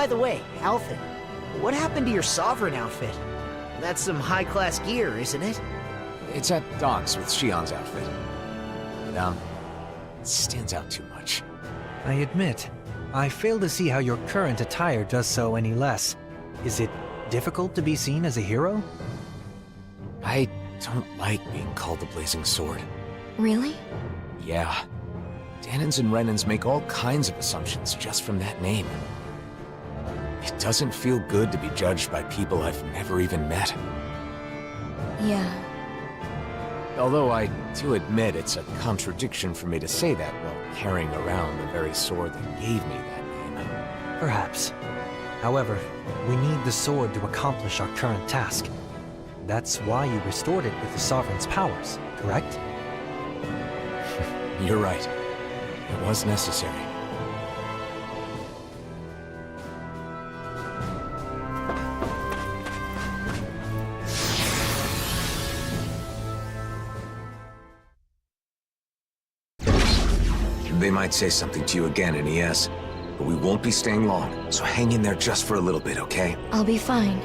By the way, Alphen, what happened to your Sovereign outfit? That's some high-class gear, isn't it? It's at docks with Shion's outfit. But, it stands out too much. I admit, I fail to see how your current attire does so any less. Is it difficult to be seen as a hero? I don't like being called the Blazing Sword. Really? Yeah. Dahnans and Renans make all kinds of assumptions just from that name. It doesn't feel good to be judged by people I've never even met. Yeah. Although I do admit it's a contradiction for me to say that while carrying around the very sword that gave me that name. Perhaps. However, we need the sword to accomplish our current task. That's why you restored it with the Sovereign's powers, correct? You're right. It was necessary. They might say something to you again in ES, but we won't be staying long, so hang in there just for a little bit, okay? I'll be fine.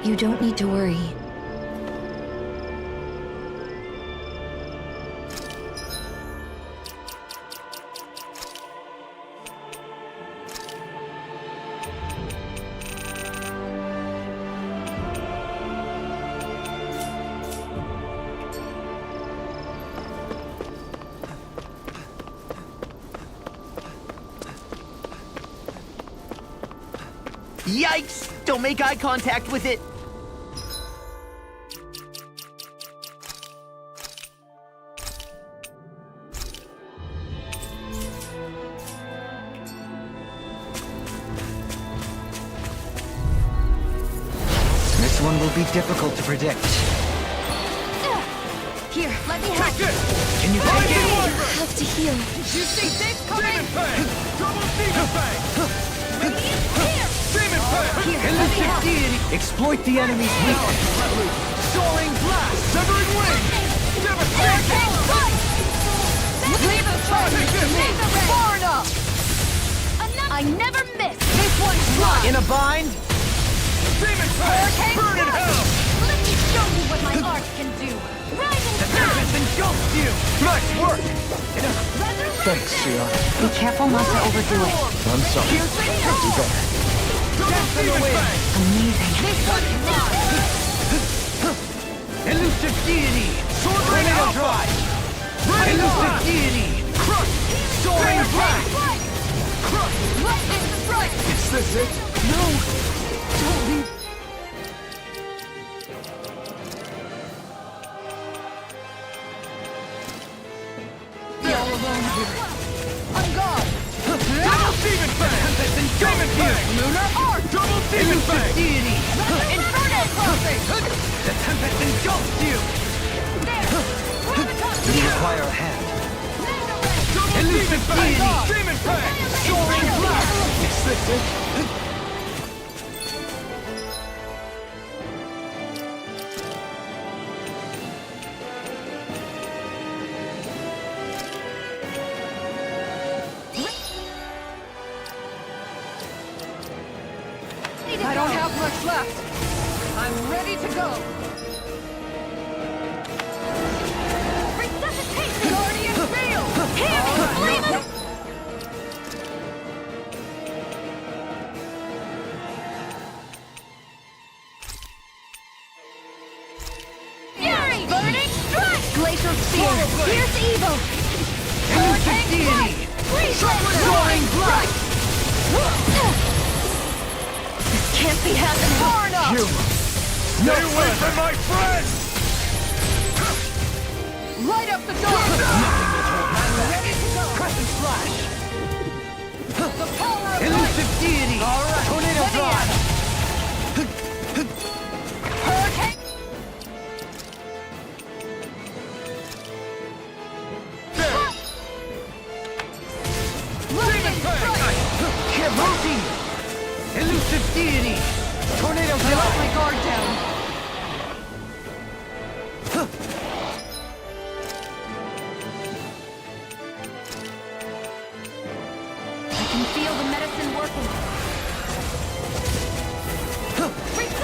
You don't need to worry. Yikes! Don't make eye contact with it! This one will be difficult to predict. Here, let me help. Can you take it? I have to heal. You see this coming? Demon Fang! Double Demon Fang! Radiant Spear! Demon Fang! Here, let me help. Exploit the enemy's weakness. Soaring Blast! Severing Wing! Hurricane Strike! Leave the charge Take to this! me. Far enough! I never miss. This one's mine. In a bind? Demon Fang! Hurricane Burn in Strike! hell! Let me show you what my art can do. Rising Sun! engulfed you! Nice work! Thanks, Shion. Be careful not to overdo it. I'm sorry. I'll do better. Double Demon Fang! Amazing. This one's mine. Elusive deity! Sword Ring Tornado Alpha! drive! Radiant Elusive Blast! deity! Crush! Soaring Blast! Strike! Crush! Lightning strike! Is this it? No! Don't leave! On guard! Double Demon Fang! Demon Fang! Lunar Arc! Double Demon Fang! Deity! Inferno crossing! The Tempest engulfs you! There! You require a hand. Double Demon Elusive Fang! deity! Demon Fang! Soaring Blast! Is this it? I don't have much left. I'm ready to go. Resuscitation! Guardian Field! Hear me, Fleeman! Fury! Burning Strike! Glacial Spear! Fierce Evil! Hurricane Strike! Soaring Blast! Can't be happening. Far enough. Stay away from my friend! Light up the door. I'm ready to go. Crescent Slash! The power of Elusive deity! Alright. Tornado Let me drive! Hurricane. Lightning strike. Kibuti! Elusive deity! Tornado I let drive! my guard down. I can feel the medicine working.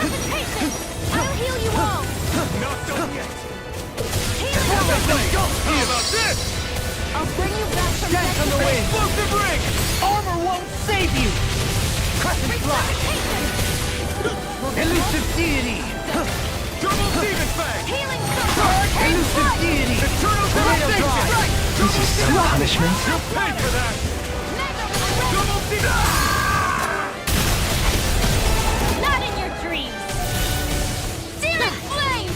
Precipitation! I'll heal you all! Not done yet. Healing How armor! about this? I'll bring you back from Dance on the wind! Explosive ring! Armor won't save you! Crescent Flash! Elusive Deity! Double Demon Fang! Healing Hurricane Elusive Strike! Deity! Eternal Tornado Devastation! Drive! This is some punishment. You paid for that! Mega Double Demon... Not in your dreams! Searing Flame!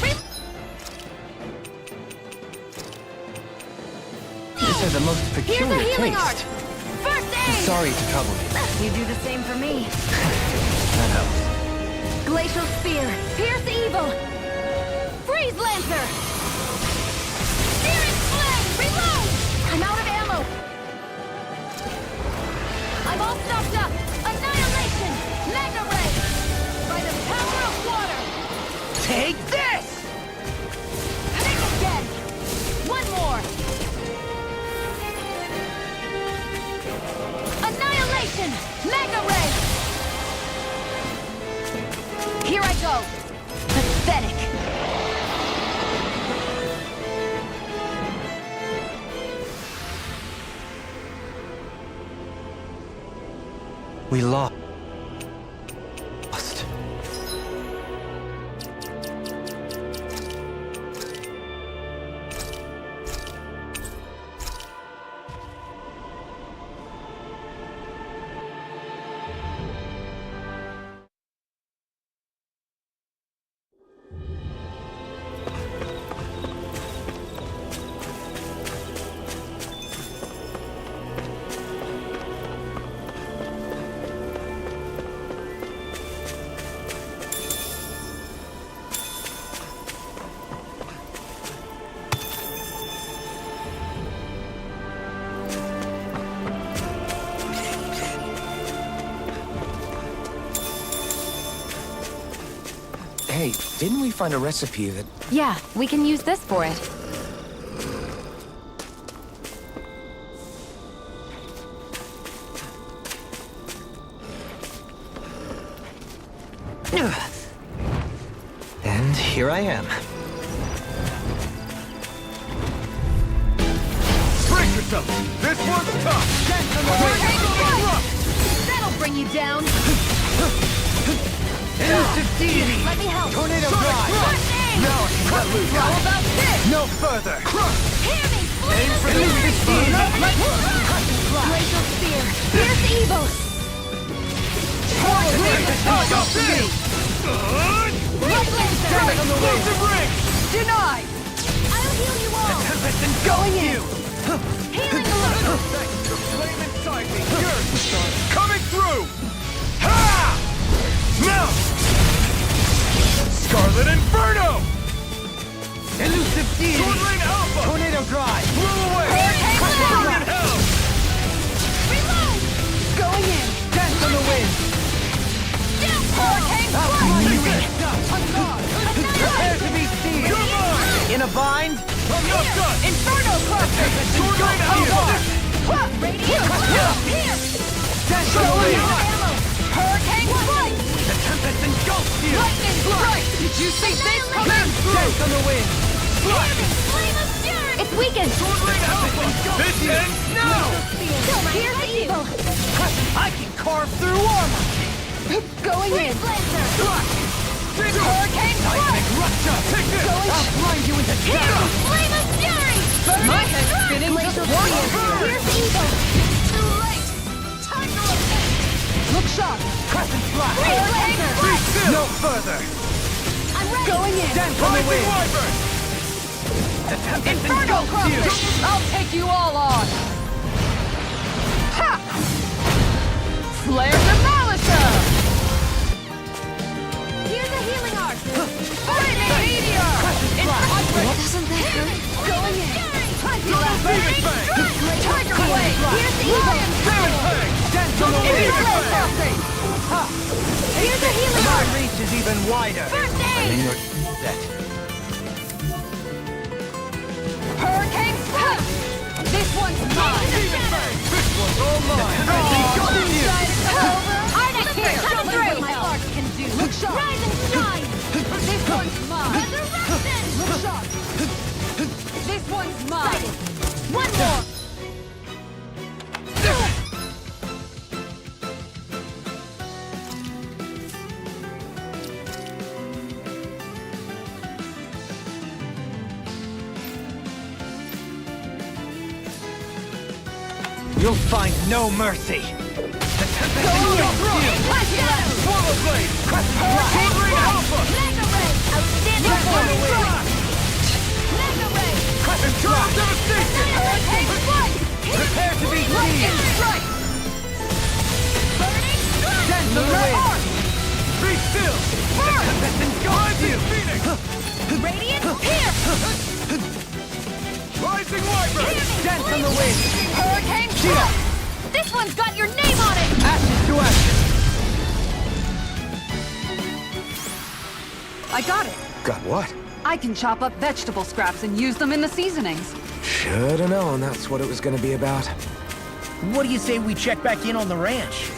These are the most Here's a peculiar healing art! taste. First aid! Sorry to trouble you. You do the same for me. That helps. Glacial Spear! Pierce Evil! Freeze Lancer! Searing Flame! Reload! I'm out of ammo! I'm all stocked up! Annihilation! Mega Ray! By the power of water! Take this! Think again! One more! Annihilation! Mega Ray! Here I go! Pathetic! We lost. Hey, didn't we find a recipe that... Yeah, we can use this for it. And here I am. Brace yourself! This one's tough! That'll bring you down! Elusive Deity! Let me help! Tornado Drive! First aid! Now I can cut loose! How about this? No further! Hear me! Flame of Elusive Fury! Deity! Glacial Spear! Pierce Evil! Light Lancer! Explosive ring! Denied! I'll heal you all! Tempest engulf you! Healing alert! The flame inside me yearns! Coming through! Ha! Now! Scarlet Inferno! Elusive Deity! Sword Rain Alpha! Tornado Drive! Blow away! Hurricane Burn Cloud! in hell! Reload! Going in! Dance on the wind! Hurricane I'll Cloud! clean you in! On guard! Prepare to be seen! You're mine! In a bind? I'm not done! Inferno Cluster! Sword Rain Alpha! Radiant Cloud! Here! Dance on the wind! Ammo! Hurricane Strike! The Tempest engulfs you! Lightning Strike! Did you see this coming? Dance on the wind! Flame of Fury! It's weakened! Sword Rain Alpha! This ends now! Pierce Evil! I can carve through armor! Going in! Hurricane Seismic Strike! Rupture! Take this! I'll blind you into Here! shadow! Flame of Fury! My head's spinning with Glacial the warrior! Spear! Pierce Evil! Too late! Time to repent! Look sharp! Crescent Flash! Hurricane Strike! Still! No further! I'm ready! Going in! Dance on the Rising wind! Wyvern! The Tempest Inferno engulfs you! Cluster! I'll take you all on! Ha! Flare Demolisher! Here's a healing art! Lightning Meteor! Doesn't that hurt? Going in! Double Demon Fang! Tiger Blade! Here's the evil! Demon Fang! Dance on the wind! Here's a healing My art! reach is even wider! First In aid! your set. Hurricane Strike! This one's mine! Demon Fang! This one's all mine! I don't care! Coming through! My art can do! Look sharp! Rise and shine! You'll find no mercy! The Tempest Swallow Blade! Hurricane Alpha! Mega Ray! Outstanding performance! Mega Ray! Crescent Drive Devastation! Hurricane Strike! Prepare to be Lightning seized! Strike! Burning Strike! Dance of the wind! Be still! Burn! The Tempest engulfs you! Phoenix! Radiant Pierce! Rising Wyvern! Dance on the wind! Hurricane Strike! This one's got your name on it! Ashes to ashes! I got it. Got what? I can chop up vegetable scraps and use them in the seasonings. Should've known that's what it was gonna be about. What do you say we check back in on the ranch?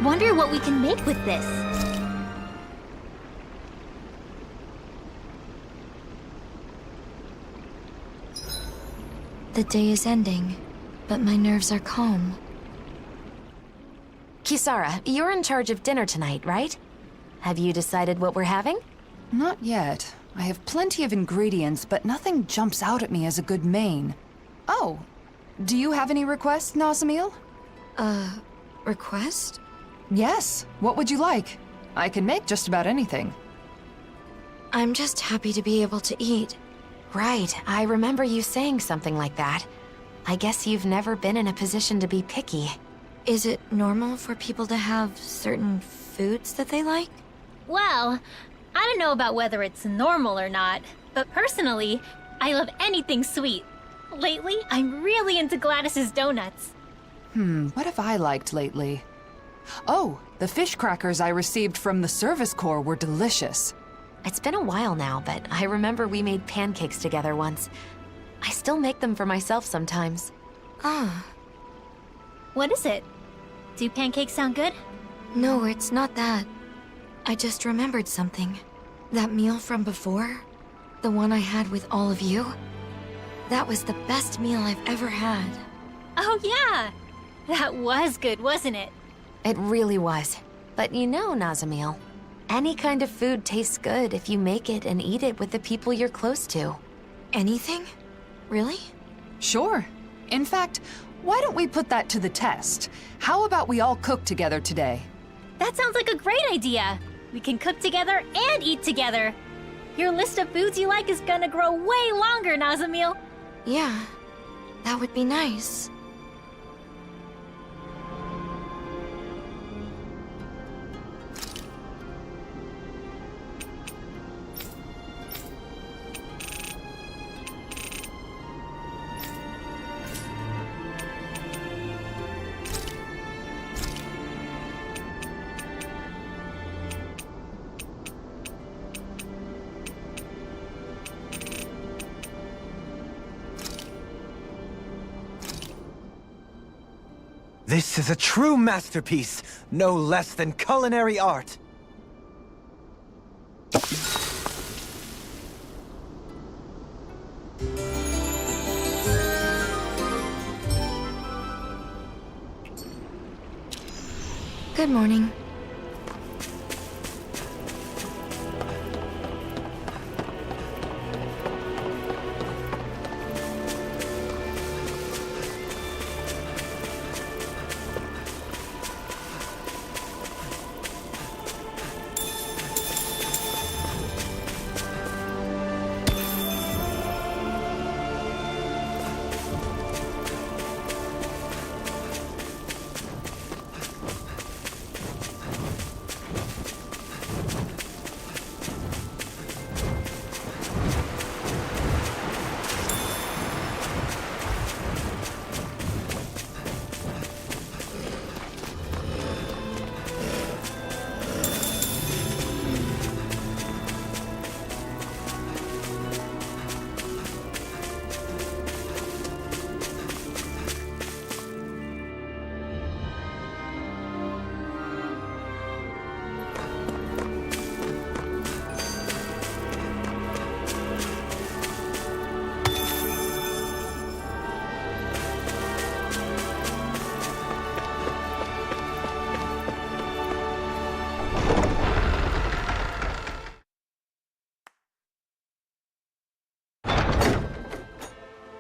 Wonder what we can make with this. The day is ending, but my nerves are calm. Kisara, you're in charge of dinner tonight, right? Have you decided what we're having? Not yet. I have plenty of ingredients, but nothing jumps out at me as a good main. Oh, do you have any requests, Nazamil? Request? Yes. What would you like? I can make just about anything. I'm just happy to be able to eat. Right, I remember you saying something like that. I guess you've never been in a position to be picky. Is it normal for people to have certain foods that they like? Well, I don't know about whether it's normal or not, but personally, I love anything sweet. Lately, I'm really into Gladys's donuts. What have I liked lately? Oh, the fish crackers I received from the Service Corps were delicious. It's been a while now, but I remember we made pancakes together once. I still make them for myself sometimes. What is it? Do pancakes sound good? No, it's not that. I just remembered something. That meal from before, the one I had with all of you, that was the best meal I've ever had. Oh yeah! That was good, wasn't it? It really was. But you know, Nazamil, any kind of food tastes good if you make it and eat it with the people you're close to. Anything? Really? Sure. In fact, why don't we put that to the test? How about we all cook together today? That sounds like a great idea! We can cook together and eat together! Your list of foods you like is gonna grow way longer, Nazamil! Yeah, that would be nice. This is a true masterpiece, no less than culinary art. Good morning.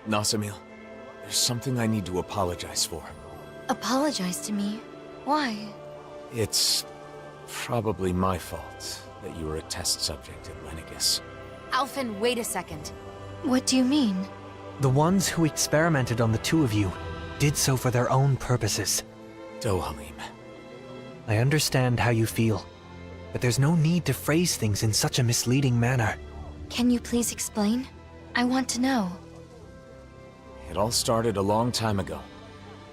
Nazamil, there's something I need to apologize for. Apologize to me? Why? It's probably my fault that you were a test subject at Lenegis. Alphen, wait a second. What do you mean? The ones who experimented on the two of you did so for their own purposes. Dohalim. I understand how you feel, but there's no need to phrase things in such a misleading manner. Can you please explain? I want to know. It all started a long time ago,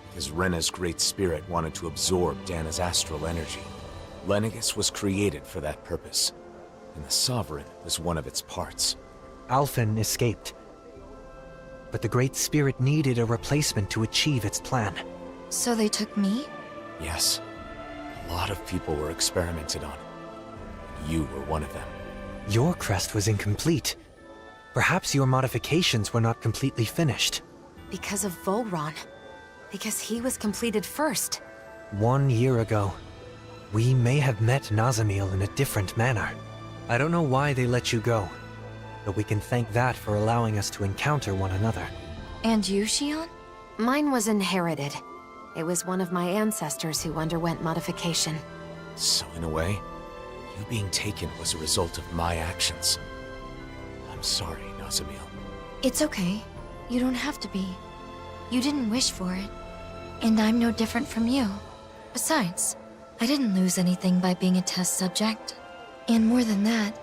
because Rena's great spirit wanted to absorb Dana's astral energy. Lenegis was created for that purpose, and the Sovereign was one of its parts. Alphen escaped, but the Great Spirit needed a replacement to achieve its plan. So they took me? Yes, a lot of people were experimented on. You were one of them. Your crest was incomplete. Perhaps your modifications were not completely finished. Because of Volron. Because he was completed first. 1 year ago, we may have met Nazamil in a different manner. I don't know why they let you go, but we can thank that for allowing us to encounter one another. And you, Shion? Mine was inherited. It was one of my ancestors who underwent modification. So in a way, you being taken was a result of my actions. I'm sorry, Nazamil. It's okay. You don't have to be. You didn't wish for it. And I'm no different from you. Besides, I didn't lose anything by being a test subject. And more than that,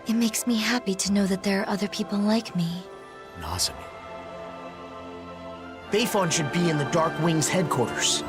it makes me happy to know that there are other people like me. Nazamil. Bayfon should be in the Dark Wings headquarters.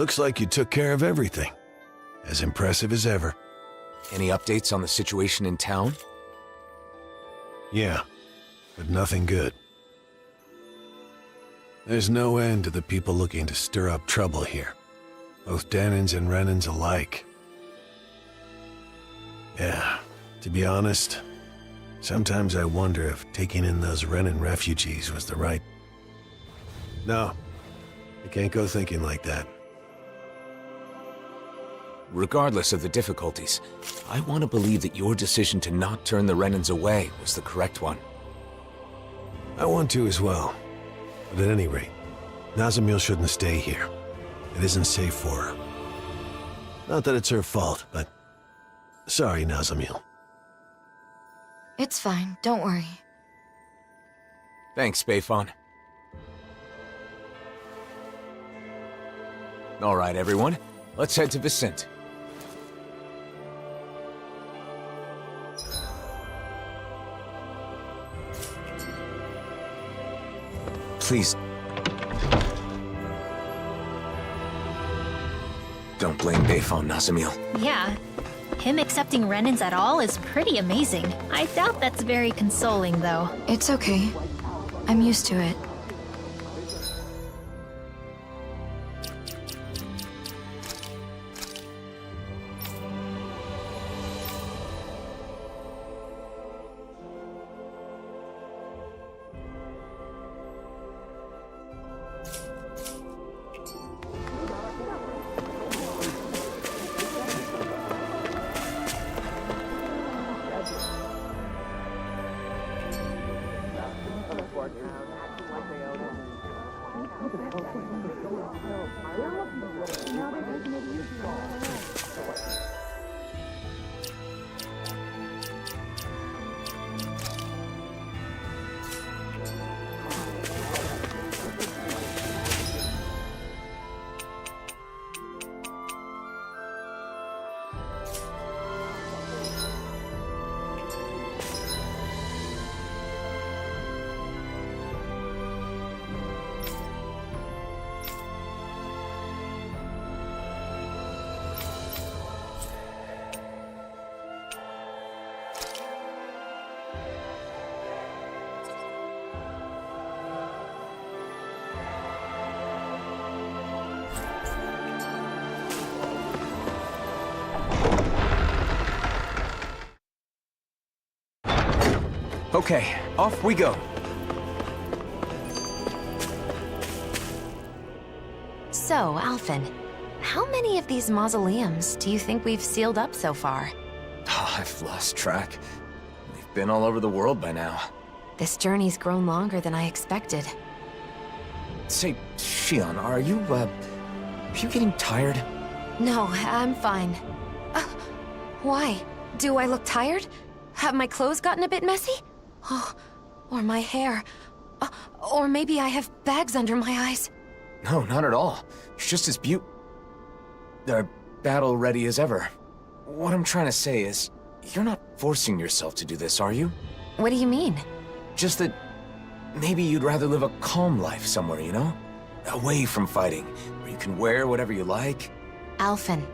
Looks like you took care of everything. As impressive as ever. Any updates on the situation in town? Yeah, but nothing good. There's no end to the people looking to stir up trouble here. Both Dahnans and Renans alike. Yeah, to be honest, sometimes I wonder if taking in those Renan refugees was the right... No, I can't go thinking like that. Regardless of the difficulties, I want to believe that your decision to not turn the Renans away was the correct one. I want to as well. But at any rate, Nazamil shouldn't stay here. It isn't safe for her. Not that it's her fault, but... Sorry, Nazamil. It's fine, don't worry. Thanks, Bayfon. All right, everyone. Let's head to Vicent. Please. Don't blame Bayfon, Nazamil. Yeah. Him accepting Renans at all is pretty amazing. I doubt that's very consoling, though. It's okay. I'm used to it. Okay, off we go. So, Alphen, how many of these mausoleums do you think we've sealed up so far? Oh, I've lost track. We've been all over the world by now. This journey's grown longer than I expected. Say, Shion, are you getting tired? No, I'm fine. Why? Do I look tired? Have my clothes gotten a bit messy? Oh, or my hair. Or maybe I have bags under my eyes. No, not at all. You're just as battle ready as ever. What I'm trying to say is, you're not forcing yourself to do this, are you? What do you mean? Just that maybe you'd rather live a calm life somewhere, you know? Away from fighting, where you can wear whatever you like. Alphen,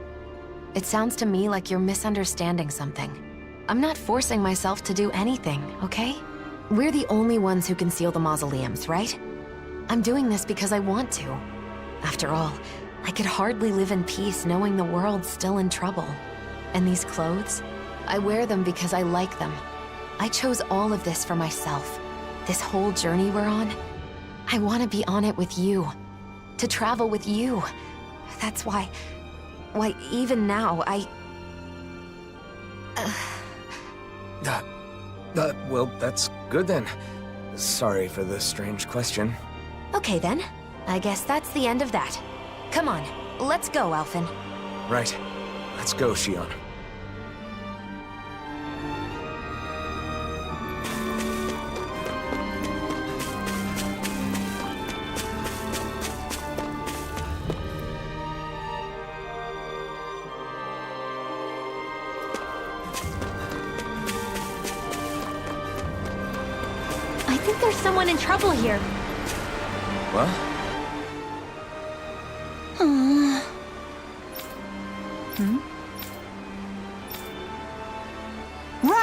it sounds to me like you're misunderstanding something. I'm not forcing myself to do anything, okay? We're the only ones who can seal the mausoleums, right? I'm doing this because I want to. After all, I could hardly live in peace knowing the world's still in trouble. And these clothes? I wear them because I like them. I chose all of this for myself. This whole journey we're on, I want to be on it with you. To travel with you. That's why even now, Well, that's good then. Sorry for the strange question. Okay then. I guess that's the end of that. Come on, let's go, Alphen. Right. Let's go, Shion. I think there's someone in trouble here. What?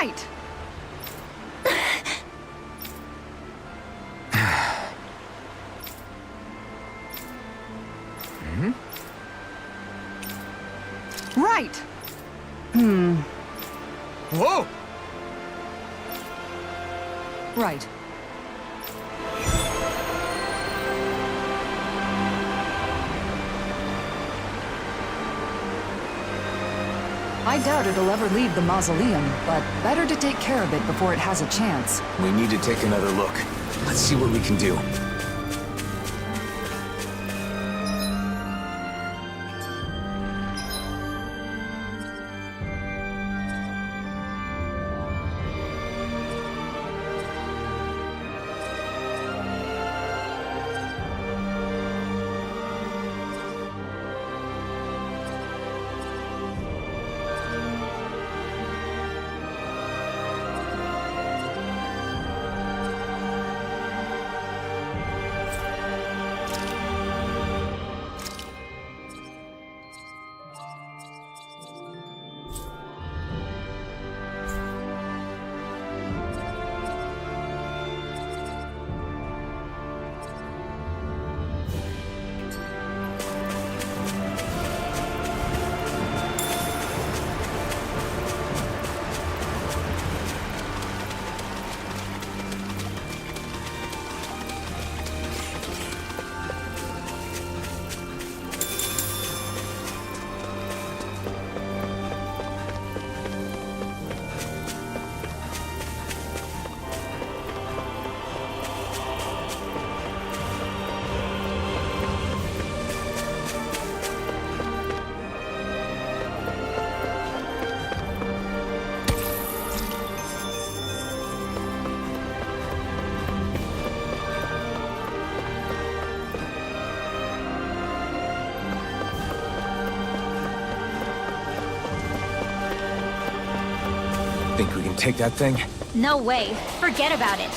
Right! Right! Whoa! Right. I doubt it'll ever leave the mausoleum, but better to take care of it before it has a chance. We need to take another look. Let's see what we can do. Think we can take that thing? No way. Forget about it.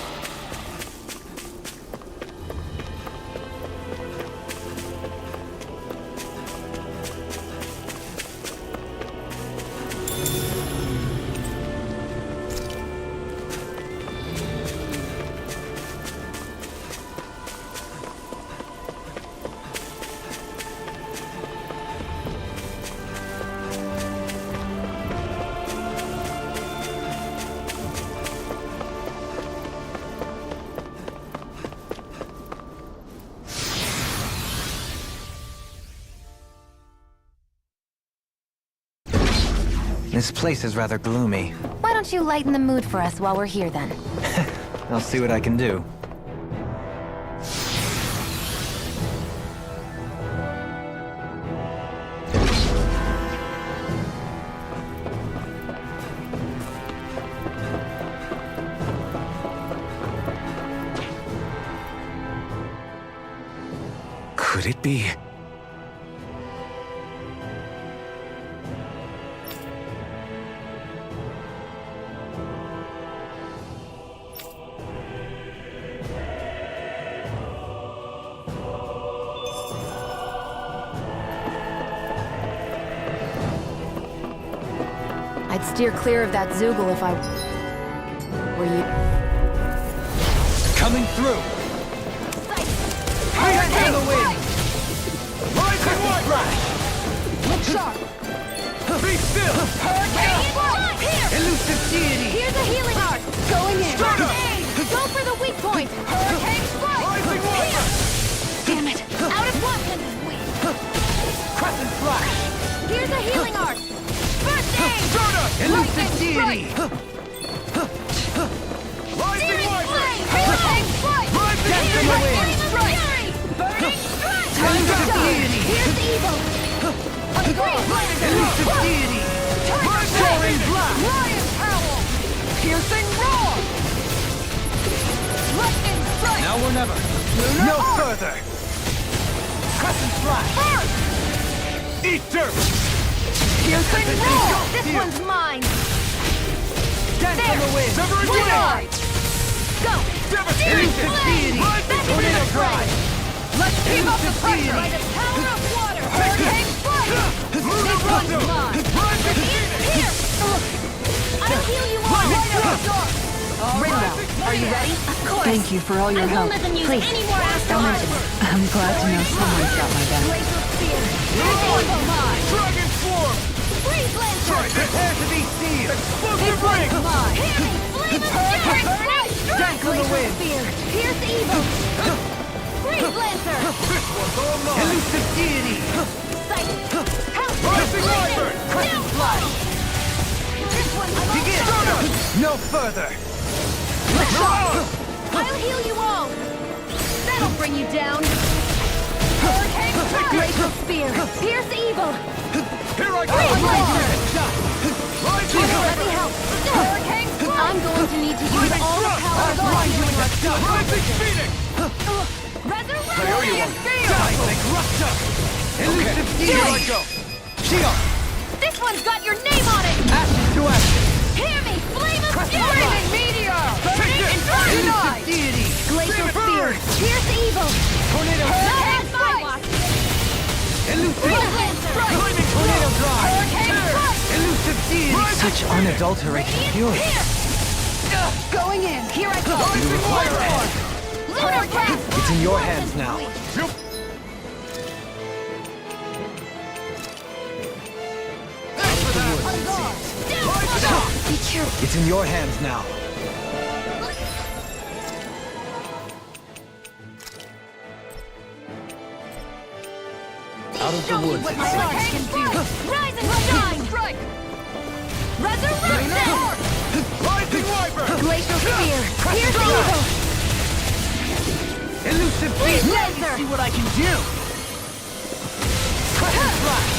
This place is rather gloomy. Why don't you lighten the mood for us while we're here then? I'll see what I can do. Could it be? I'd steer clear of that Zoogle if I were you. Coming through! Hurricane the wind! Rising flash! Look sharp! Be still! Hurricane! Here! Elusive deity! Here's a healing art! Going in! Strata! Go for the weak point! Hurricane strike! Rising water! Damn it! Out of weapon! Crescent flash! Here's a healing art! First aid! Strata! Elusive deity! Rising water! Hurricane strike! Rising Here's from the a wind! healing strike! Burning strike! Elusive deity! Here's evil! Elusive deity! Soaring blast! Lion Howl! Piercing roar! Lightning strike! Now or never! No further! Crescent flash! First! Eat dirt! Piercing roar! This one's mine! Dance in the wind! Severing One wind! eye! Go! Devastation! Elusive deity! Rising tornado drive! Let's keep up the pressure by the power of water! Hurricane strike! This one's mine! Rising Here! I'll heal you all! Ringo, are you ready? Of course. Thank you for all your I help. won't let them use Please, any more don't mention Astral it. I'm glad to know someone's got my back. Dragon Swarm! Freeze Lancer! Prepare to be sealed! Explosive ring! Flame of Fury! Dance in the wind! Pierce Evil! Freeze Lancer! This one's all mine! Elusive deity! Sight! House Rising Wyvern! Crescent Flash! This one's Begin! No further! I'll heal you all! That'll bring you down! Hurricane Strike! Glacial Spear! Pierce Evil! Here I go! Freeze Lancer! Rising Let me Wyvern! help! Hurricane Strike! I'm going to need to use all the power of my healing arts. Rising Phoenix! Resurrection! Seismic Rupture! Elusive Here I deity! go! Shield! This one's got your name on it! Ashes to ashes! Hear me! Flame of Fury! Meteor! Burning Elusive deity! Glacial Spear! Pierce Evil! Tornado Hurricane Strike! Elusive Freeze Lancer! Tornado drive! Hurricane Strike! Elusive deity! Such unadulterated fury. Going in. Here I go! Rising Wyvern! Lunar Blast! It's in your hands now. Be careful. It's in your hands now. Out of the woods. What my arms can do! Rise and shine! Strike! Resurrection! Rising Wyvern! Glacial Spear! Pierce Evil! Elusive Freeze deity! Lancer! See what I can do! Crescent Flash!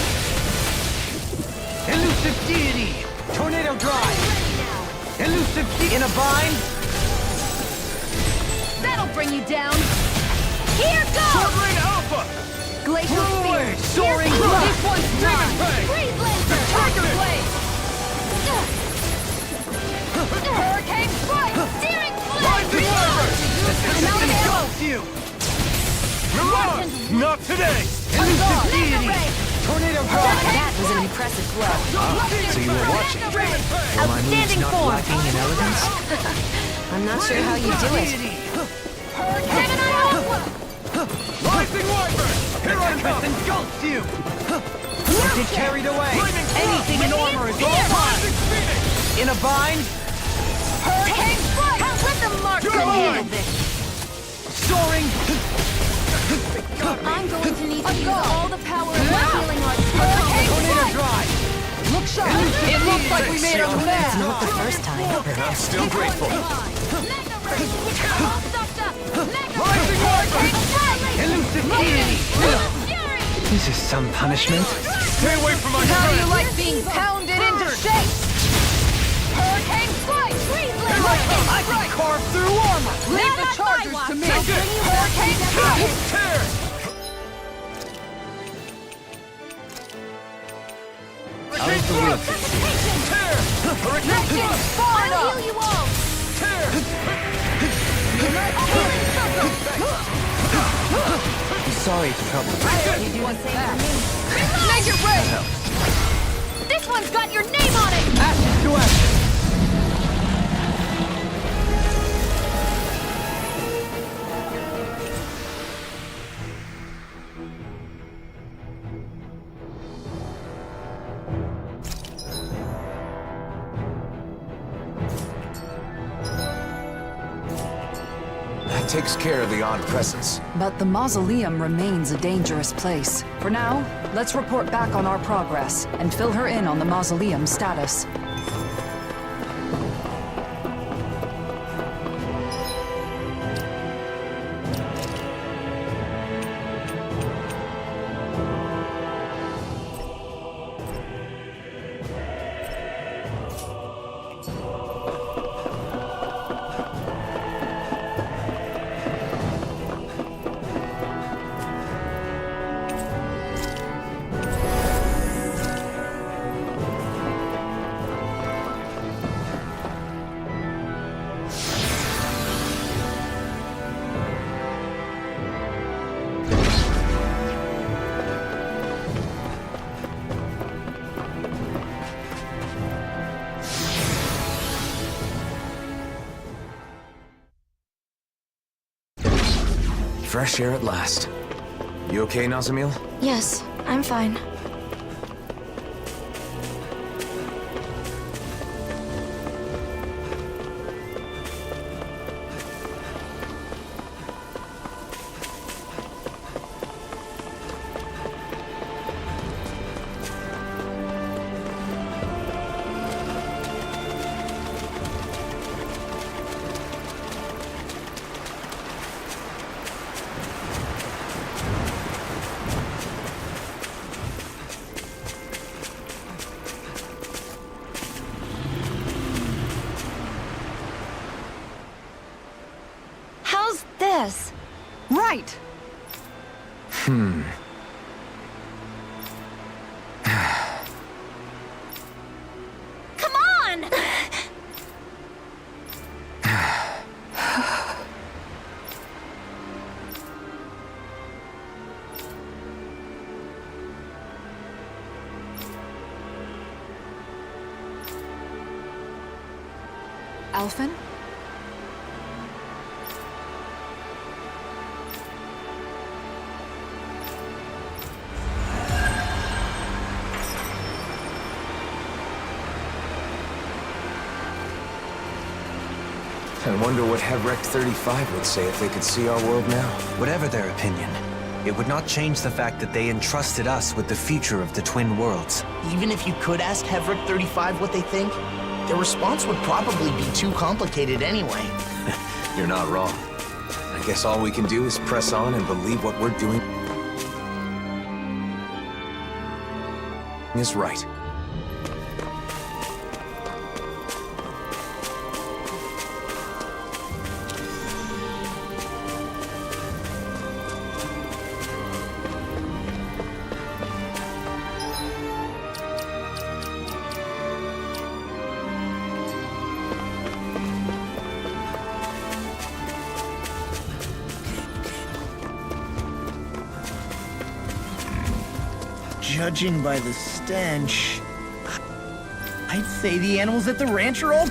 Elusive deity! Tornado drive! Elusive deity! In a bind! That'll bring you down! Here goes! Sword Rain Alpha! Glacial Spear! Soaring Pierce Evil! Blast! This one's mine! Fang! Freeze Lancer! Tiger Blade! Hurricane Strike! Searing Rising Flame! Wyvern! I'm out of ammo! Engulfs you! Mirage! Not today! Elusive Laser deity! Ray! Tornado drive! That was an impressive blow. So you were watching. Laser Ray! Are my moves Outstanding not form! lacking in elegance? I'm not sure how you do it. Deity! Gemini Aqua! Rising Wyvern! Here I Tempest come! engulfs you! Don't get carried away! Flaming Anything in armor is all Spear! mine! Rising Phoenix! In a bind! Hurricane Strike! Let the mark Go handle on! this! Soaring! I'm going to need to use all the power of my healing arts. Hurricane Tornado Strike! drive! Look sharp. It looks like we made a It's mess! not the first time. And I'm still grateful. Mega Ray! All stocked up! Mega Rising Wyvern! Elusive deity! Fury! This is some punishment. Stay away from my How do you friend! like being pounded into shape? Hurricane Strike! Freeze I Lancer! can carve through armor! Leave the Not chargers my to me. watch. Hurricane Strike! Tear! Hurricane Thrust! Tear! Hurricane Thrust! I'll heal you all! Tear! Sorry to trouble you. You do the same for me. Make it red! This one's got your name on it! Ashes to ashes! That takes care of the odd presence. But the mausoleum remains a dangerous place. For now, let's report back on our progress and fill her in on the mausoleum status. Fresh air at last. You okay, Nazamil? Yes, I'm fine. How's this? Right! Come on! Alphen? I wonder what Hevrek 35 would say if they could see our world now. Whatever their opinion, it would not change the fact that they entrusted us with the future of the Twin Worlds. Even if you could ask Hevrek 35 what they think, their response would probably be too complicated anyway. You're not wrong. I guess all we can do is press on and believe what we're doing is right. Judging by the stench, I'd say the animals at the ranch are all...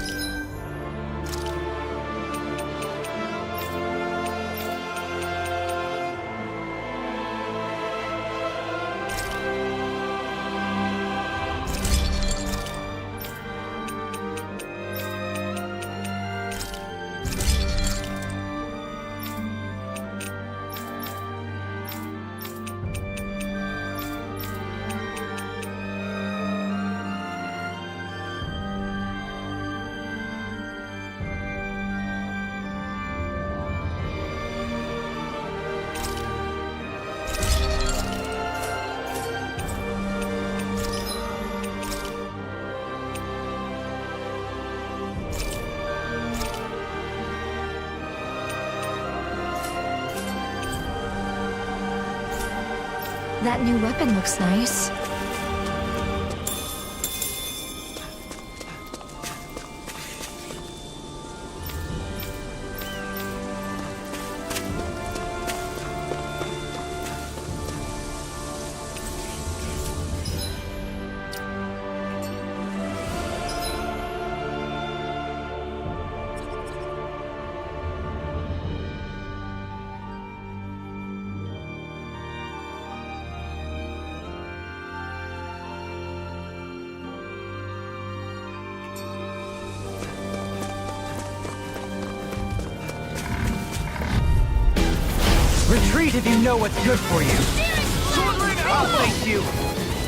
That new weapon looks nice. Retreat if you know what's good for you. I'll face you!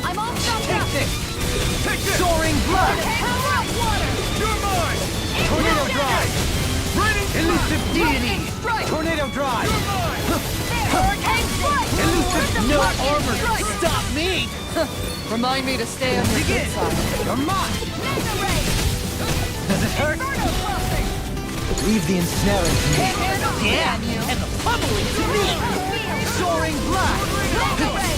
I'm all shot Take up! this! Take this! Soaring blood! Hell out water! You're mine! Tornado drive! Ready? Elusive deity! Strike! Tornado drive! You're mine! Hurricane strike! Elusive no armor! Strike! Stop me! Remind me to stay on your good side. You're mine! Mega ray! Does it hurt? Inferno crossing! Leave the ensnaring to me. Yeah, and the pummeling to me! Soaring blood! Mega ray!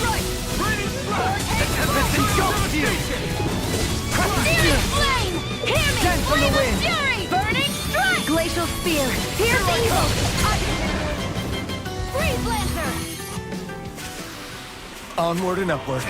The tempest engulfs you! Searing flame! Hear me! Send from the Flame of wind. fury! Burning strike! Glacial spear. Here's evil. Freeze lancer! Onward and upward.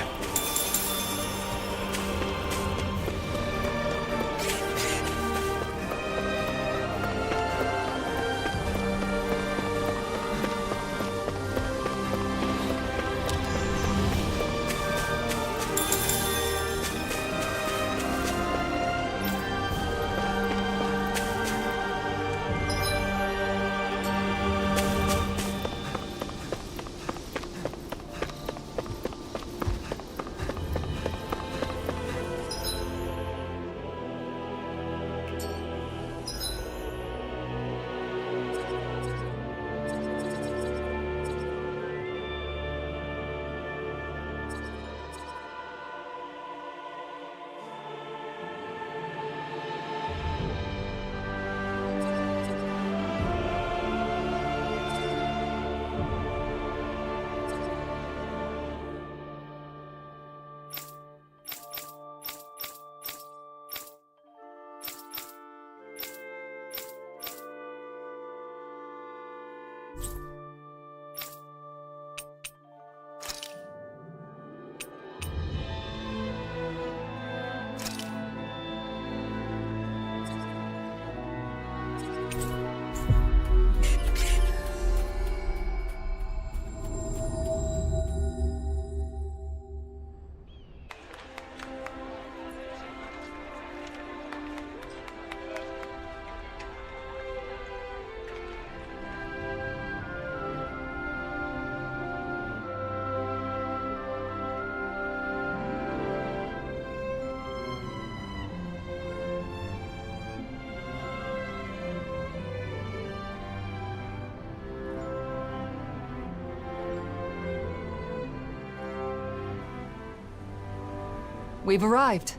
We've arrived.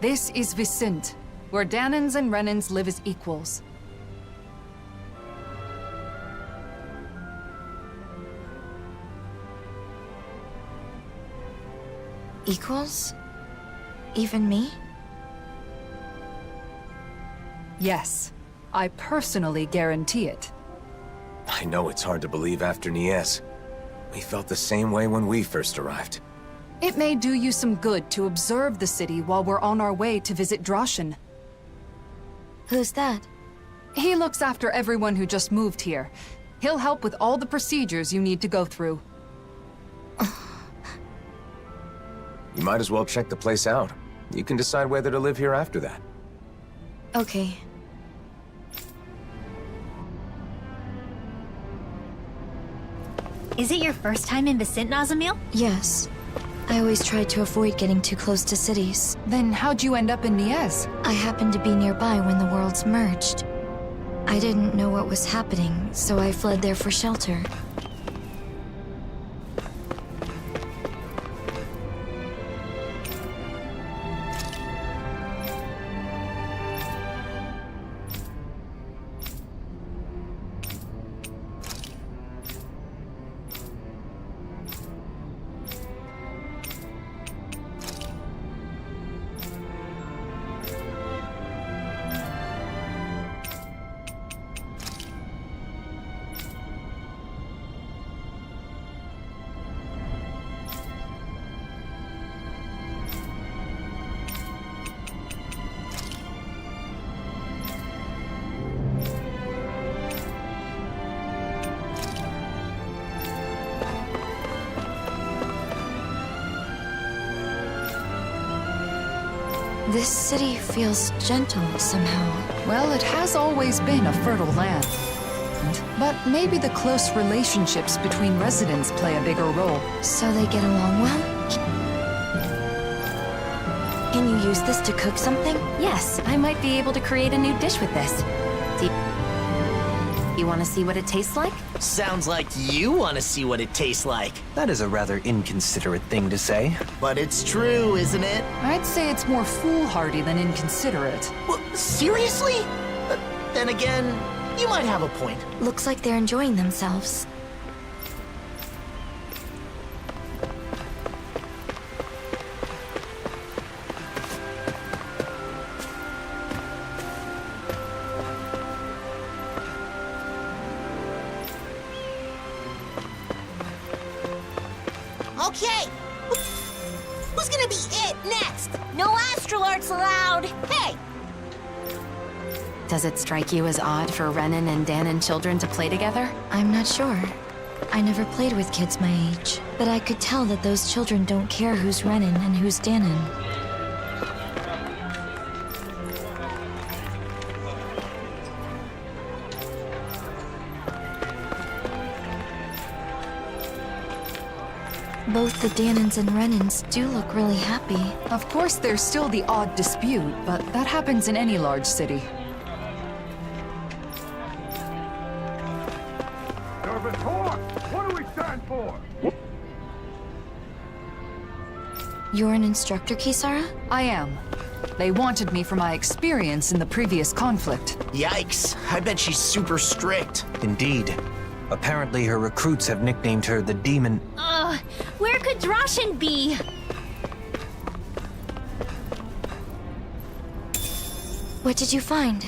This is Vicint, where Danans and Renans live as equals. Equals? Even me? Yes. I personally guarantee it. I know it's hard to believe after Nies. We felt the same way when we first arrived. It may do you some good to observe the city while we're on our way to visit Drashin. Who's that? He looks after everyone who just moved here. He'll help with all the procedures you need to go through. You might as well check the place out. You can decide whether to live here after that. Okay. Is it your first time in Vicint, Nazamil? Yes. I always tried to avoid getting too close to cities. Then how'd you end up in Nies? I happened to be nearby when the worlds merged. I didn't know what was happening, so I fled there for shelter. This city feels gentle somehow. Well, it has always been a fertile land. But maybe the close relationships between residents play a bigger role. So they get along well? Can you use this to cook something? Yes, I might be able to create a new dish with this. Do you want to see what it tastes like? Sounds like you want to see what it tastes like. That is a rather inconsiderate thing to say. But it's true, isn't it? I'd say it's more foolhardy than inconsiderate. Well, seriously? Then again, you might have a point. Looks like they're enjoying themselves. Okay, who's gonna be it next? No astral arts allowed. Hey! Does it strike you as odd for Renan and Danan children to play together? I'm not sure. I never played with kids my age, but I could tell that those children don't care who's Renan and who's Danan. Both the Danans and Renans do look really happy. Of course, there's still the odd dispute, but that happens in any large city. Nervous horse! What do we stand for? You're an instructor, Kisara? I am. They wanted me for my experience in the previous conflict. Yikes, I bet she's super strict. Indeed. Apparently her recruits have nicknamed her the Demon. Where could Drashin be? What did you find?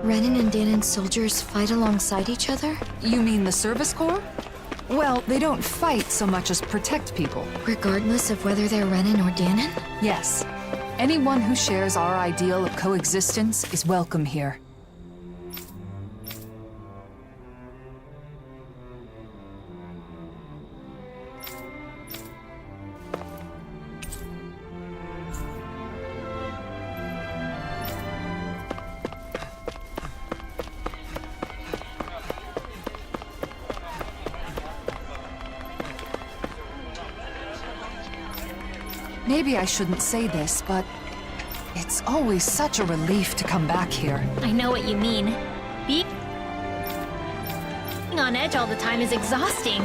Renan and Danan's soldiers fight alongside each other? You mean the Service Corps? Well, they don't fight so much as protect people. Regardless of whether they're Renan or Danan? Yes. Anyone who shares our ideal of coexistence is welcome here. Maybe I shouldn't say this, but it's always such a relief to come back here. I know what you mean. Being on edge all the time is exhausting.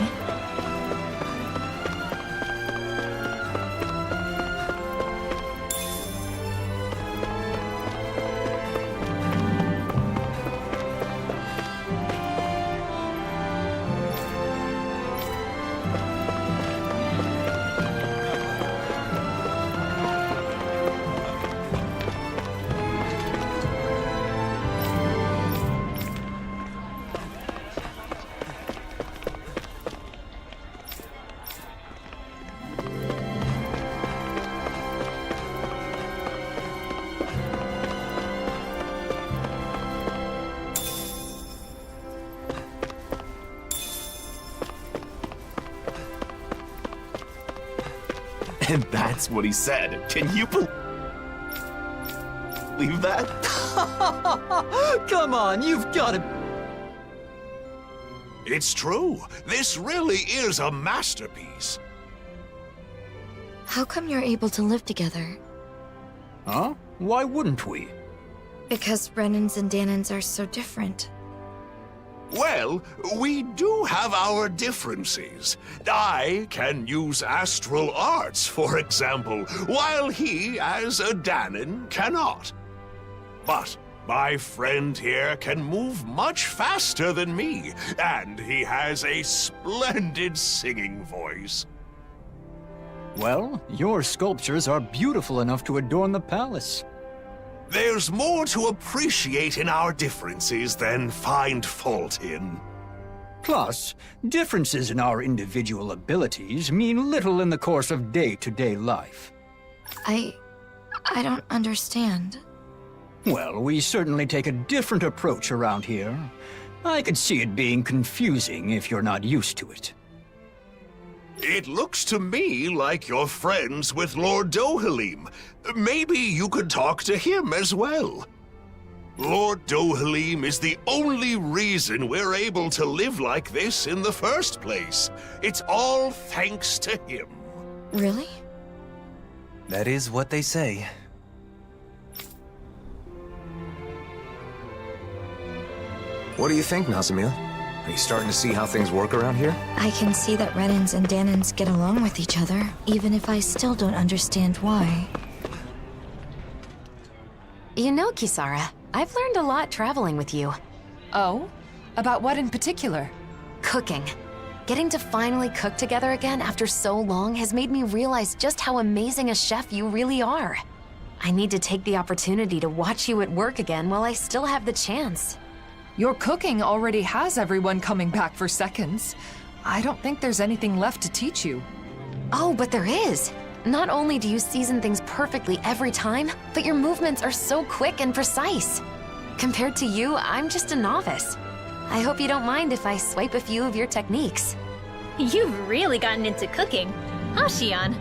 And that's what he said. Can you believe that? Come on, you've got to... It's true. This really is a masterpiece. How come you're able to live together? Huh? Why wouldn't we? Because Renans and Danans are so different. Well, we do have our differences. I can use astral arts, for example, while he, as a Danan, cannot. But my friend here can move much faster than me, and he has a splendid singing voice. Well, your sculptures are beautiful enough to adorn the palace. There's more to appreciate in our differences than find fault in. Plus, differences in our individual abilities mean little in the course of day-to-day life. I don't understand. Well, we certainly take a different approach around here. I could see it being confusing if you're not used to it. It looks to me like you're friends with Lord Dohalim. Maybe you could talk to him as well. Lord Dohalim is the only reason we're able to live like this in the first place. It's all thanks to him. Really? That is what they say. What do you think, Nazamil? Are you starting to see how things work around here? I can see that Renans and Danans get along with each other, even if I still don't understand why. You know, Kisara, I've learned a lot traveling with you. Oh? About what in particular? Cooking. Getting to finally cook together again after so long has made me realize just how amazing a chef you really are. I need to take the opportunity to watch you at work again while I still have the chance. Your cooking already has everyone coming back for seconds. I don't think there's anything left to teach you. Oh, but there is. Not only do you season things perfectly every time, but your movements are so quick and precise. Compared to you, I'm just a novice. I hope you don't mind if I swipe a few of your techniques. You've really gotten into cooking, huh, Xion?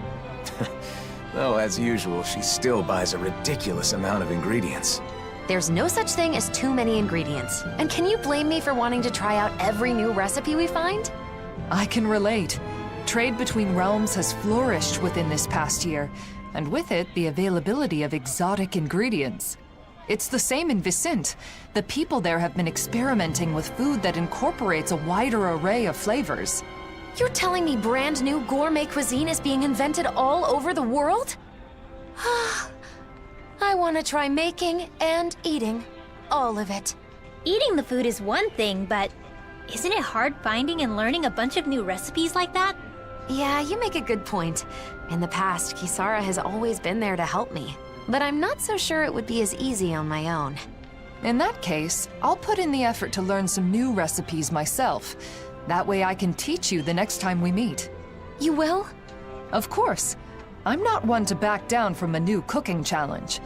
Though, as usual, she still buys a ridiculous amount of ingredients. There's no such thing as too many ingredients. And can you blame me for wanting to try out every new recipe we find? I can relate. Trade between realms has flourished within this past year, and with it, the availability of exotic ingredients. It's the same in Vicente. The people there have been experimenting with food that incorporates a wider array of flavors. You're telling me brand new gourmet cuisine is being invented all over the world? I want to try making and eating all of it. Eating the food is one thing, but isn't it hard finding and learning a bunch of new recipes like that? Yeah, you make a good point. In the past, Kisara has always been there to help me, but I'm not so sure it would be as easy on my own. In that case, I'll put in the effort to learn some new recipes myself. That way I can teach you the next time we meet. You will? Of course. I'm not one to back down from a new cooking challenge.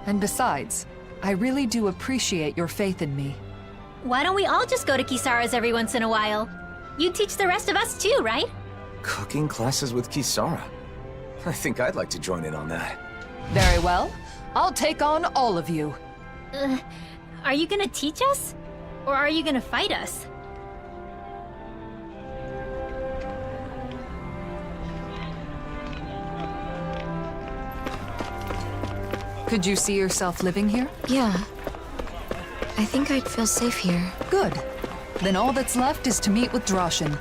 And besides, I really do appreciate your faith in me. Why don't we all just go to Kisara's every once in a while? You teach the rest of us too, right? Cooking classes with Kisara? I think I'd like to join in on that. Very well. I'll take on all of you. Are you gonna teach us? Or are you gonna fight us? Could you see yourself living here? Yeah. I think I'd feel safe here. Good. Then all that's left is to meet with Droshin.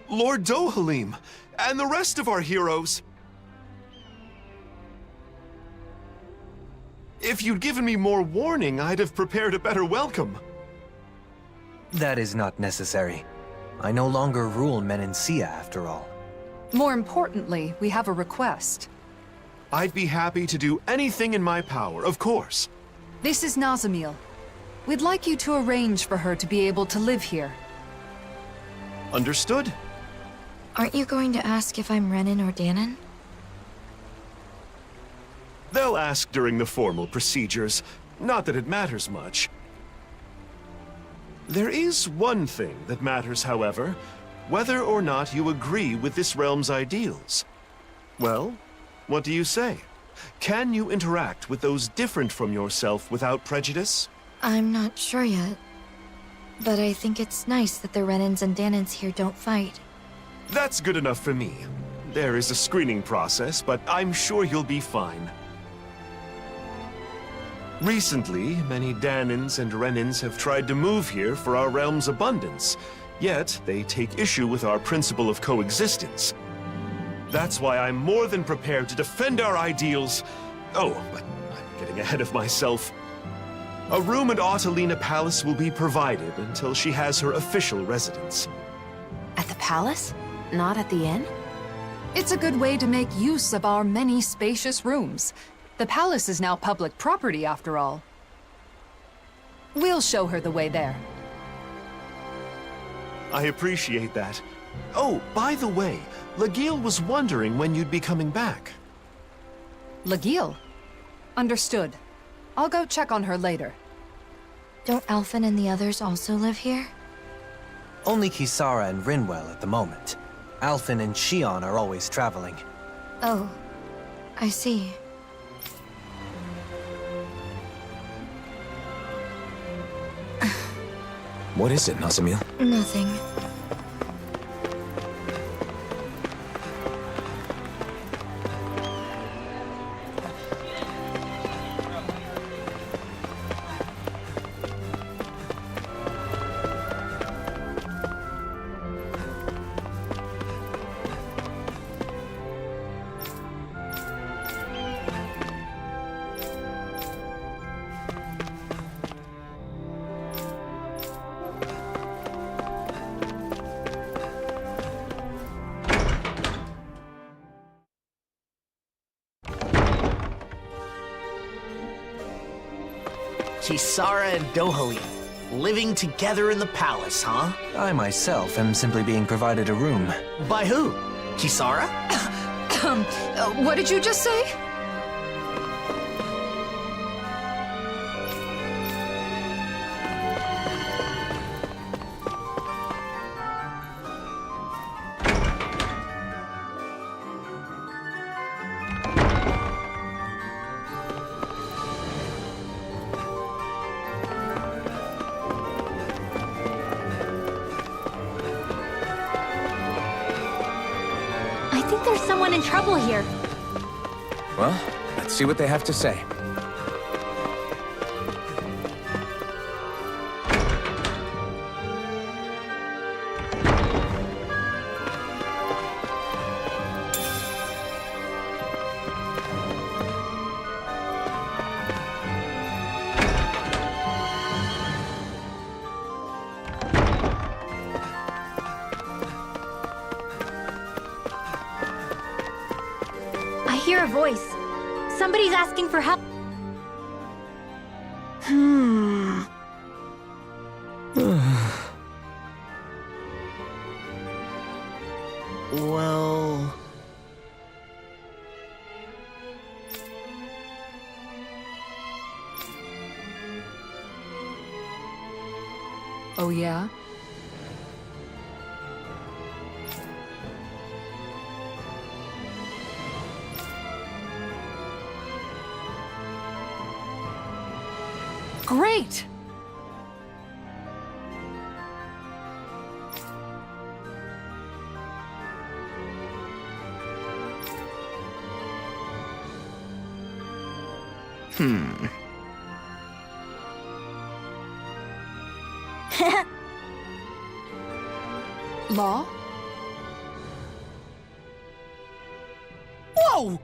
Lord Dohalim, and the rest of our heroes. If you'd given me more warning, I'd have prepared a better welcome. That is not necessary. I no longer rule Menancia, after all. More importantly, we have a request. I'd be happy to do anything in my power, of course. This is Nazamil. We'd like you to arrange for her to be able to live here. Understood? Aren't you going to ask if I'm Renan or Danon? They'll ask during the formal procedures. Not that it matters much. There is one thing that matters, however. Whether or not you agree with this realm's ideals. Well, what do you say? Can you interact with those different from yourself without prejudice? I'm not sure yet. But I think it's nice that the Renans and Danons here don't fight. That's good enough for me. There is a screening process, but I'm sure you'll be fine. Recently, many Danons and Renans have tried to move here for our realm's abundance, yet they take issue with our principle of coexistence. That's why I'm more than prepared to defend our ideals. Oh, but I'm getting ahead of myself. A room at Autalina Palace will be provided until she has her official residence. At the palace? Not at the inn? It's a good way to make use of our many spacious rooms. The palace is now public property, after all. We'll show her the way there. I appreciate that. Oh, by the way, Lagiel was wondering when you'd be coming back. Lagiel? Understood. I'll go check on her later. Don't Alphen and the others also live here? Only Kisara and Rinwell at the moment. Alphen and Shion are always traveling. Oh, I see. What is it, Nazamil? Nothing. Kisara and Dohalim, living together in the palace, huh? I myself am simply being provided a room. By who? Kisara? What did you just say? I think there's someone in trouble here. Well, let's see what they have to say. I hear a voice. Somebody's asking for help. Well... Oh, yeah? Great! Law? Whoa!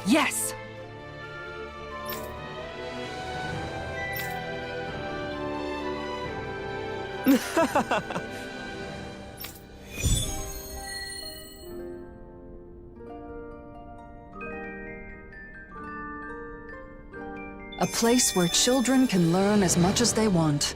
Yes! A place where children can learn as much as they want.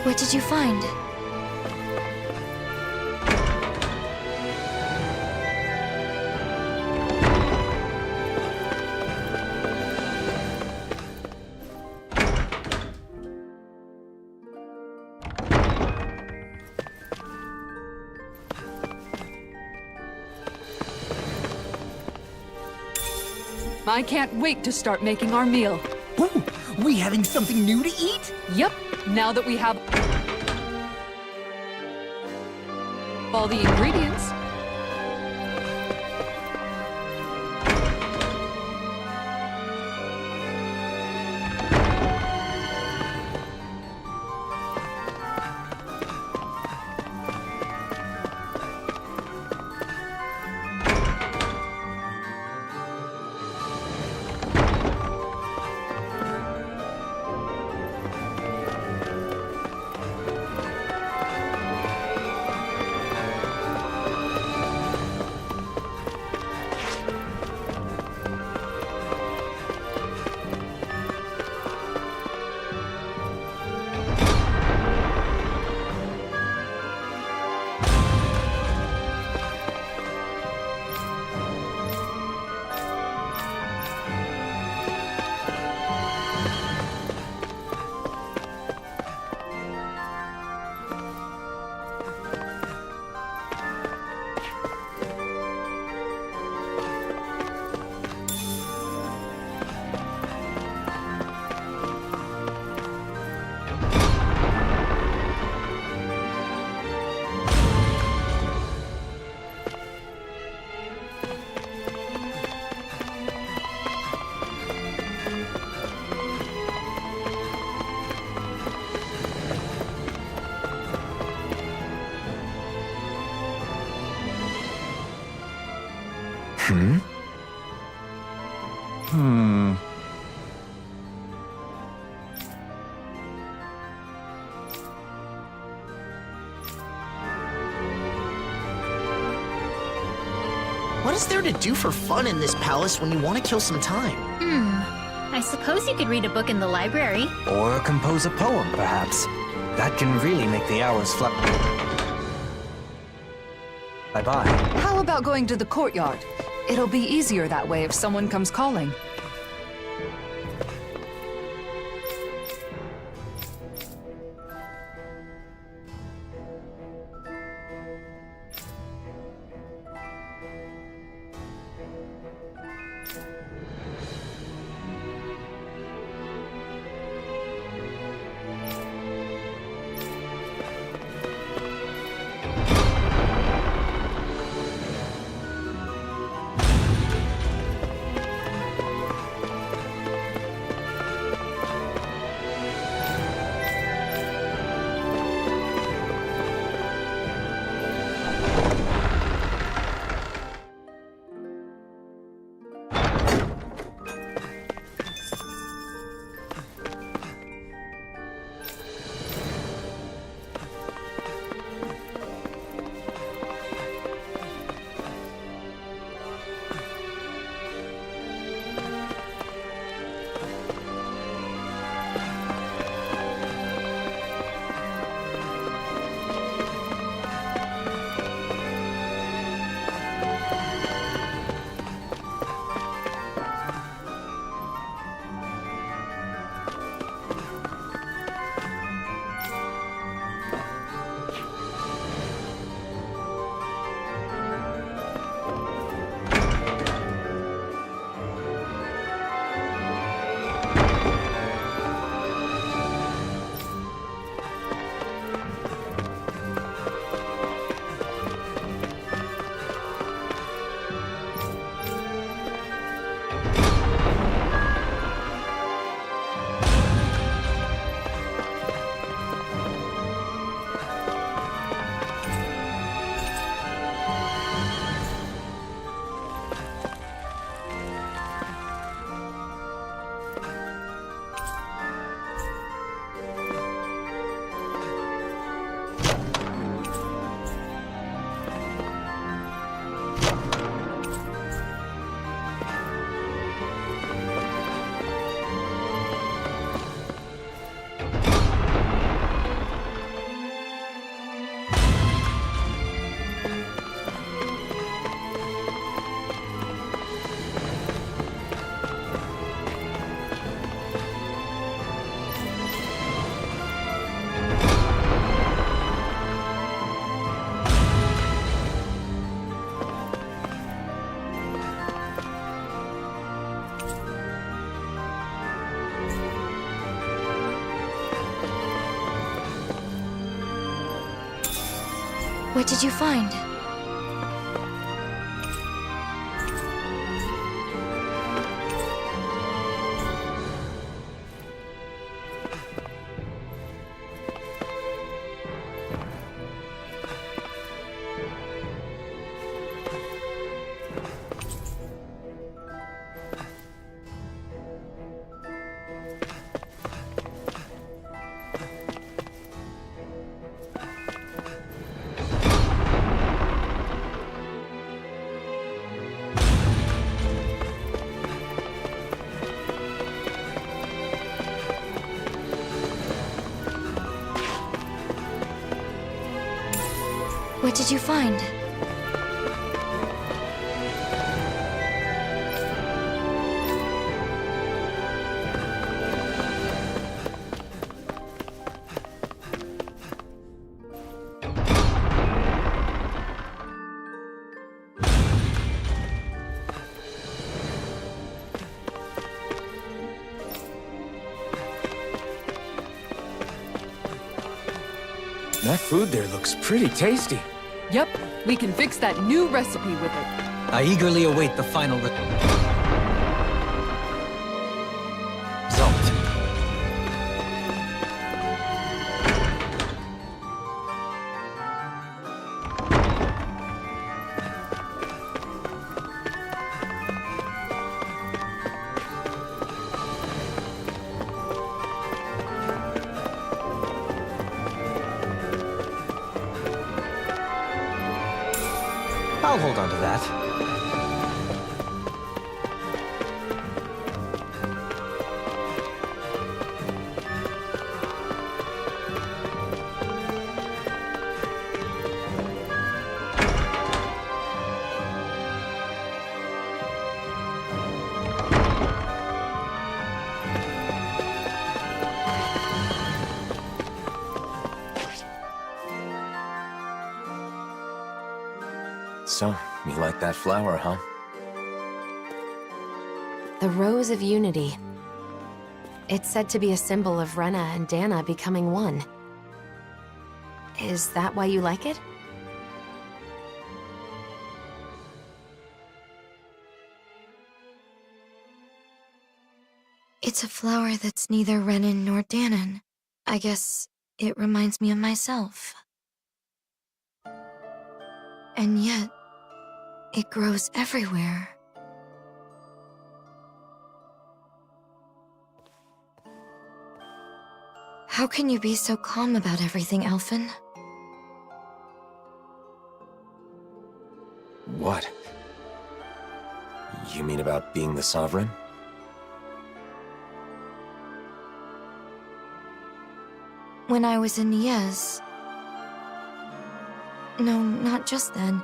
What did you find? I can't wait to start making our meal. Ooh, we having something new to eat? Yep, now that we have all the ingredients. What is there to do for fun in this palace when you want to kill some time? I suppose you could read a book in the library. Or compose a poem, perhaps. That can really make the hours fly. Bye-bye. How about going to the courtyard? It'll be easier that way if someone comes calling. What did you find? What did you find? That food there looks pretty tasty. Yep, we can fix that new recipe with it. I eagerly await the final result. I'll hold on to that. So, you like that flower, huh? The Rose of Unity. It's said to be a symbol of Rena and Dana becoming one. Is that why you like it? It's a flower that's neither Renan nor Danon. I guess it reminds me of myself. And yet, it grows everywhere. How can you be so calm about everything, Elfin? What? You mean about being the Sovereign? When I was in Niez... No, not just then.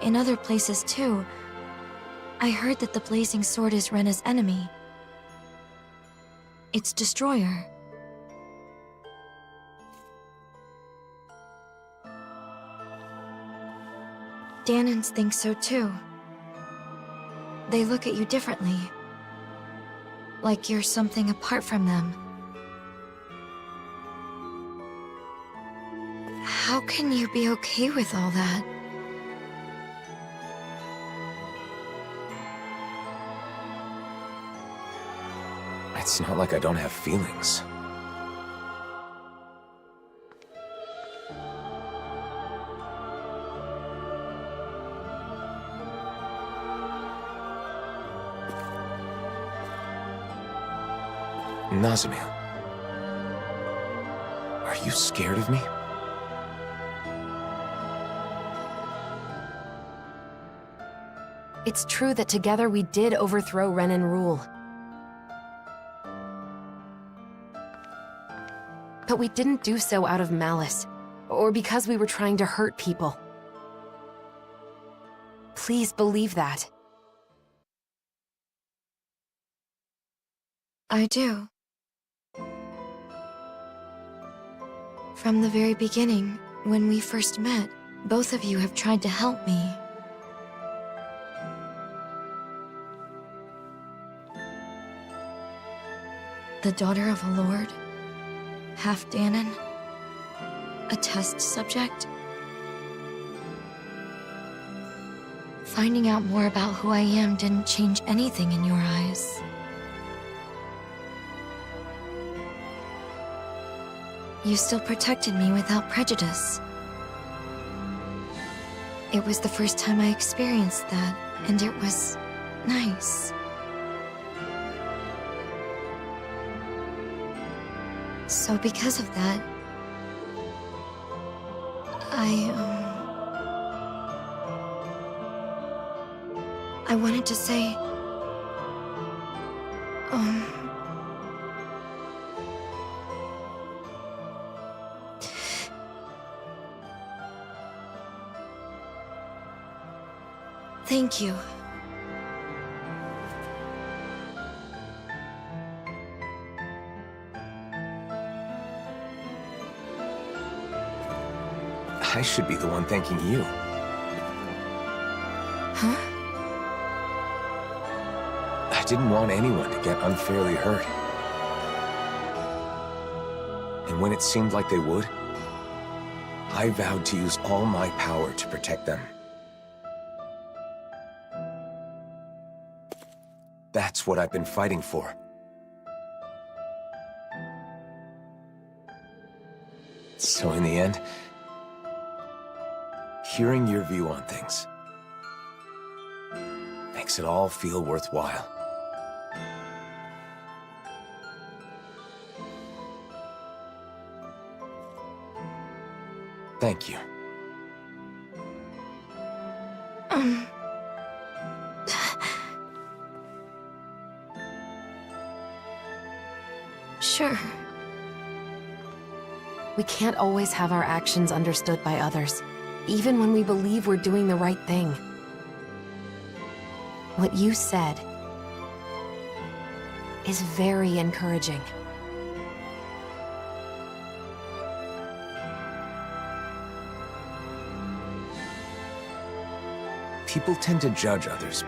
In other places too. I heard that the Blazing Sword is Rena's enemy. Its destroyer. Danons think so too. They look at you differently. Like you're something apart from them. How can you be okay with all that? It's not like I don't have feelings. Nazamil. Are you scared of me? It's true that together we did overthrow Renan rule. But we didn't do so out of malice, or because we were trying to hurt people. Please believe that. I do. From the very beginning, when we first met, both of you have tried to help me. The daughter of a lord, half Danon, a test subject. Finding out more about who I am didn't change anything in your eyes. You still protected me without prejudice. It was the first time I experienced that, and it was nice. So because of that, I wanted to say, thank you. I should be the one thanking you. Huh? I didn't want anyone to get unfairly hurt. And when it seemed like they would, I vowed to use all my power to protect them. That's what I've been fighting for. So in the end, hearing your view on things makes it all feel worthwhile. Thank you. Sure. We can't always have our actions understood by others, even when we believe we're doing the right thing. What you said is very encouraging. People tend to judge others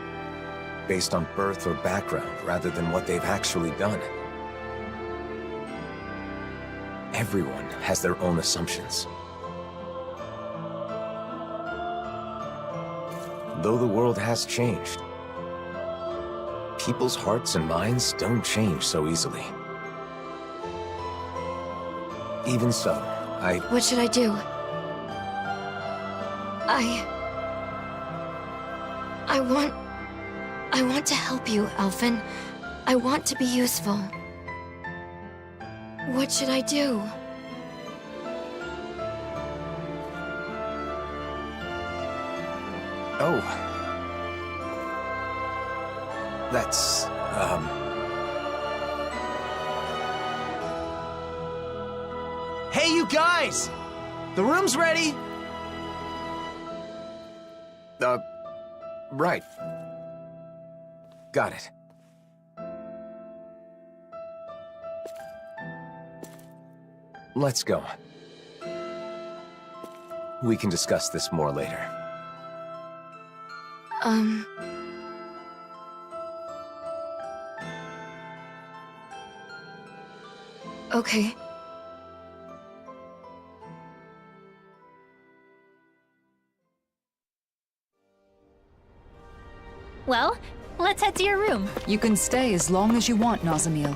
based on birth or background rather than what they've actually done. Everyone has their own assumptions. Though the world has changed, people's hearts and minds don't change so easily. Even so, What should I do? I want to help you, Alphen. I want to be useful. What should I do? Oh. That's, Hey, you guys! The room's ready! right. Got it. Let's go. We can discuss this more later. Okay. Well, let's head to your room. You can stay as long as you want, Nazamil.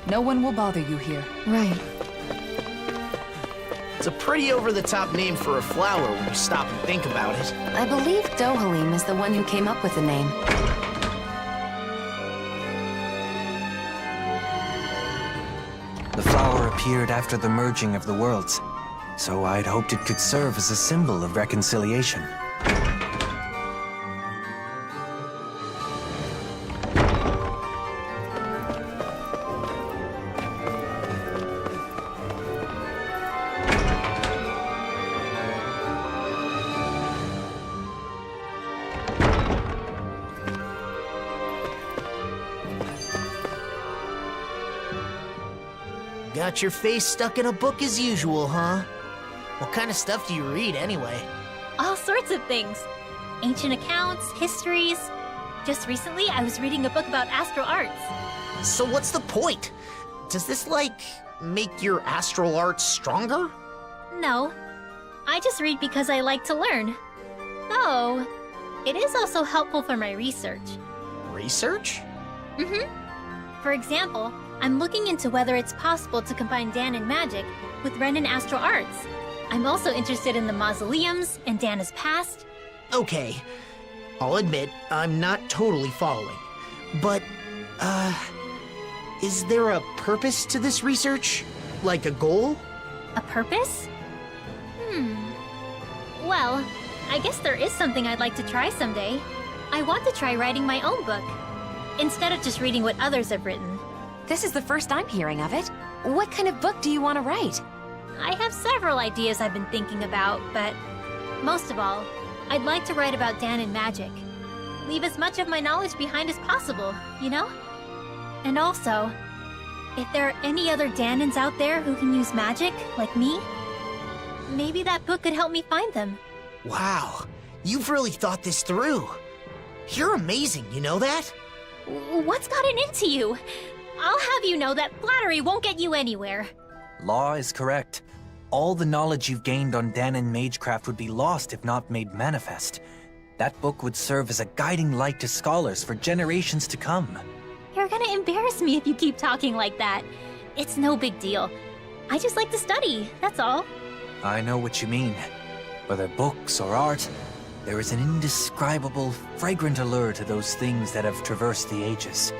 No one will bother you here. Right. It's a pretty over-the-top name for a flower when you stop and think about it. I believe Dohalim is the one who came up with the name. The flower appeared after the merging of the worlds, so I'd hoped it could serve as a symbol of reconciliation. Got your face stuck in a book as usual, huh? What kind of stuff do you read, anyway? All sorts of things. Ancient accounts, histories. Just recently, I was reading a book about astral arts. So what's the point? Does this, like, make your astral arts stronger? No. I just read because I like to learn. Though, it is also helpful for my research. Research? For example, I'm looking into whether it's possible to combine Danan magic with Renan astral arts. I'm also interested in the mausoleums and Dana's past. Okay. I'll admit, I'm not totally following. But, is there a purpose to this research? Like a goal? A purpose? Well, I guess there is something I'd like to try someday. I want to try writing my own book, instead of just reading what others have written. This is the first I'm hearing of it. What kind of book do you want to write? I have several ideas I've been thinking about, but most of all, I'd like to write about Danan magic. Leave as much of my knowledge behind as possible, you know? And also, if there are any other Danans out there who can use magic, like me, maybe that book could help me find them. Wow, you've really thought this through. You're amazing, you know that? What's gotten into you? I'll have you know that flattery won't get you anywhere. Law is correct. All the knowledge you've gained on Danan Magecraft would be lost if not made manifest. That book would serve as a guiding light to scholars for generations to come. You're gonna embarrass me if you keep talking like that. It's no big deal. I just like to study, that's all. I know what you mean. Whether books or art, there is an indescribable, fragrant allure to those things that have traversed the ages.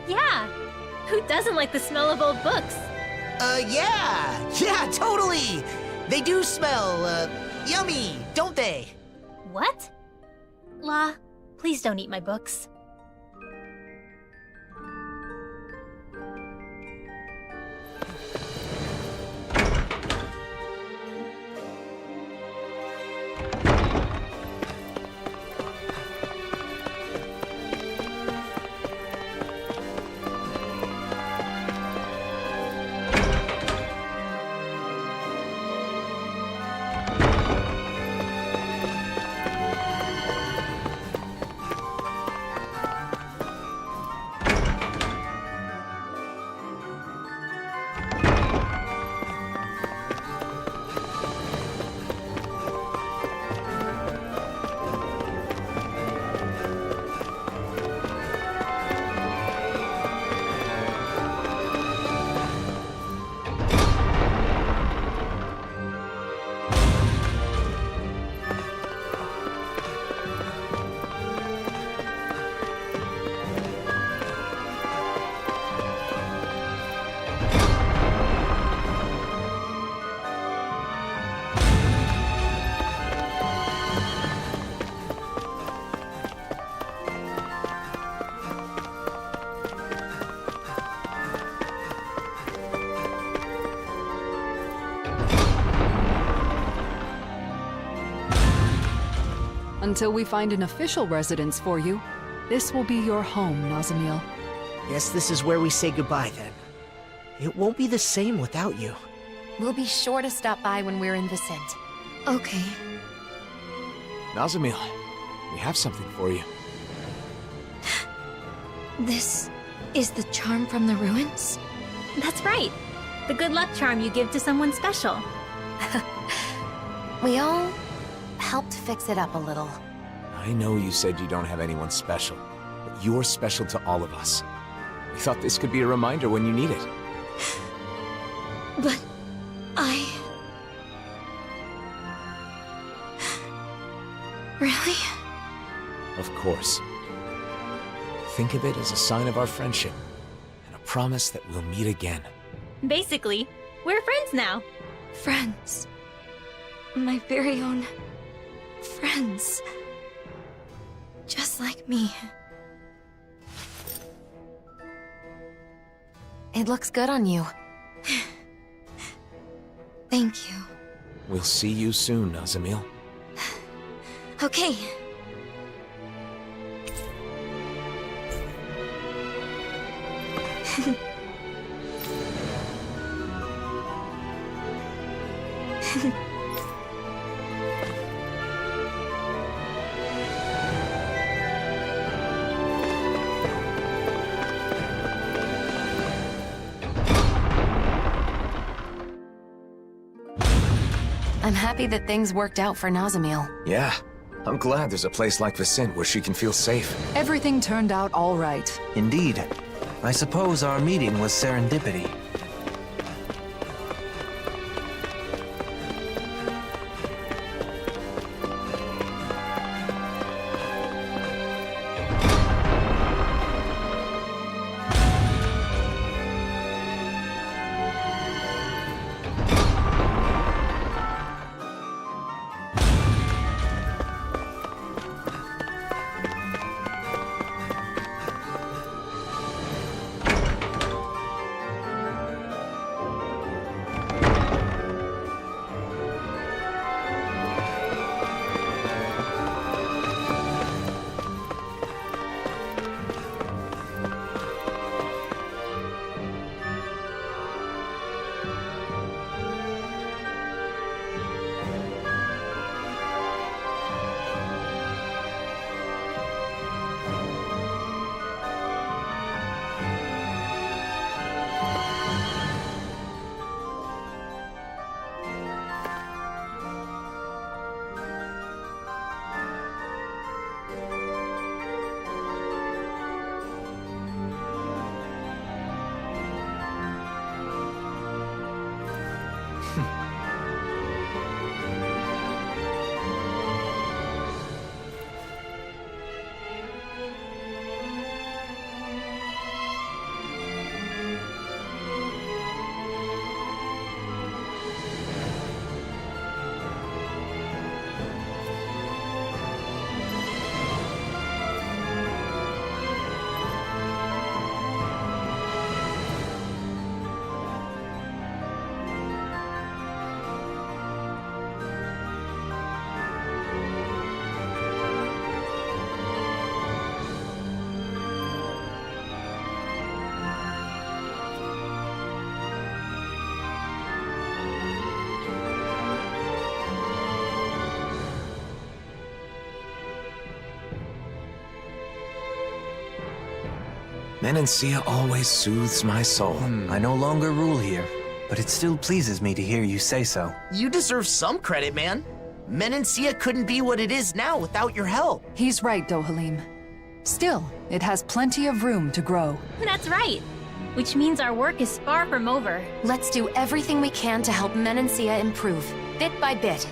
Yeah, who doesn't like the smell of old books? Yeah, totally! They do smell, yummy, don't they? What? La, please don't eat my books. Until we find an official residence for you, this will be your home, Nazamil. Guess this is where we say goodbye then. It won't be the same without you. We'll be sure to stop by when we're in Vicent. Okay. Nazamil, we have something for you. This is the charm from the ruins? That's right. The good luck charm you give to someone special. We all helped fix it up a little. I know you said you don't have anyone special, but you're special to all of us. We thought this could be a reminder when you need it. But Really? Of course. Think of it as a sign of our friendship, and a promise that we'll meet again. Basically, we're friends now. Friends. My very own friends. Just like me. It looks good on you. Thank you. We'll see you soon, Nazamil. Okay. I'm happy that things worked out for Nazamil. Yeah, I'm glad there's a place like Vicent where she can feel safe. Everything turned out all right. Indeed. I suppose our meeting was serendipity. Menancia always soothes my soul. I no longer rule here, but it still pleases me to hear you say so. You deserve some credit, man. Menancia couldn't be what it is now without your help. He's right, Dohalim. Still, it has plenty of room to grow. That's right. Which means our work is far from over. Let's do everything we can to help Menancia improve, bit by bit.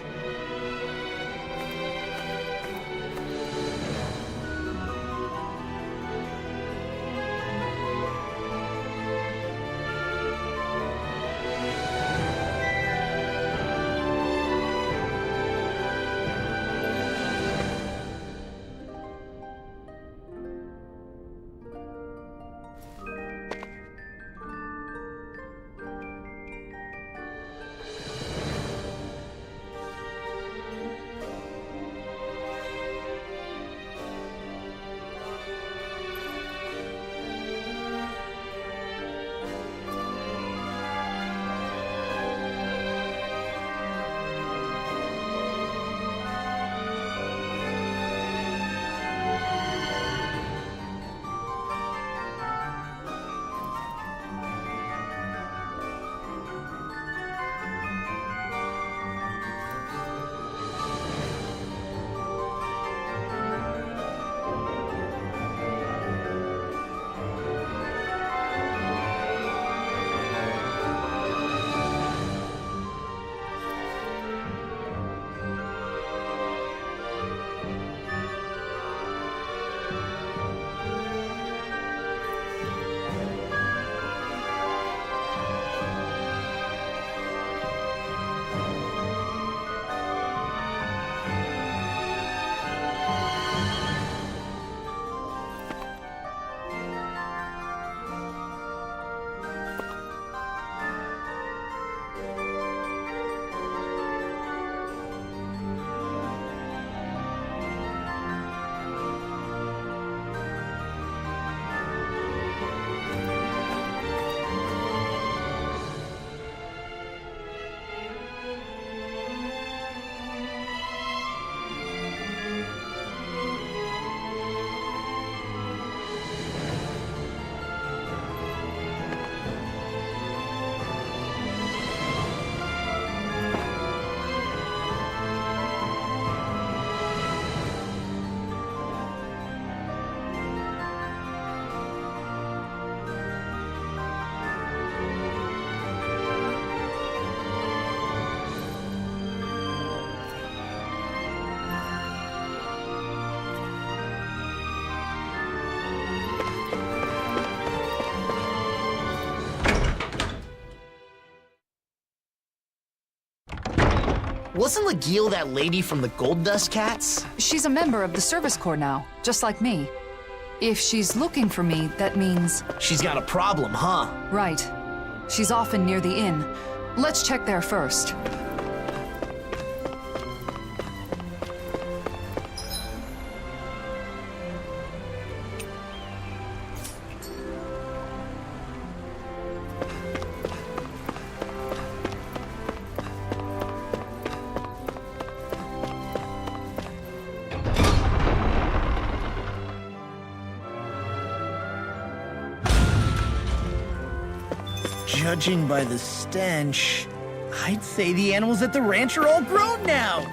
Wasn't Legil that lady from the Gold Dust Cats? She's a member of the Service Corps now, just like me. If she's looking for me, that means... She's got a problem, huh? Right. She's often near the inn. Let's check there first. Judging by the stench, I'd say the animals at the ranch are all grown now.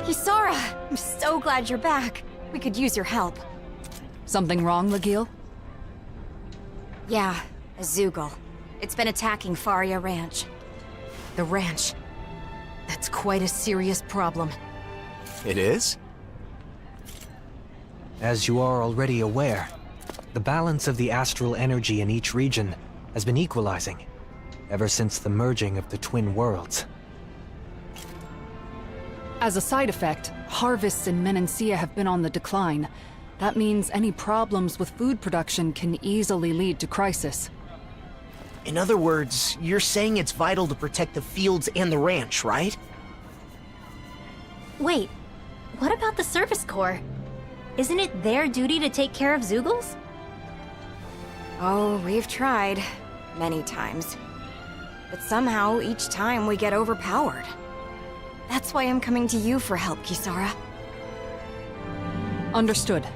Kisara! I'm so glad you're back. We could use your help. Something wrong, Legil? Yeah, a Zoogle. It's been attacking Faria Ranch. The ranch. That's quite a serious problem. It is? As you are already aware, the balance of the astral energy in each region has been equalizing ever since the merging of the twin worlds. As a side effect, harvests in Menancia have been on the decline. That means any problems with food production can easily lead to crisis. In other words, you're saying it's vital to protect the fields and the ranch, right? Wait, what about the Service Corps? Isn't it their duty to take care of Zoogles? Oh, we've tried. Many times. But somehow, each time we get overpowered. That's why I'm coming to you for help, Kisara. Understood.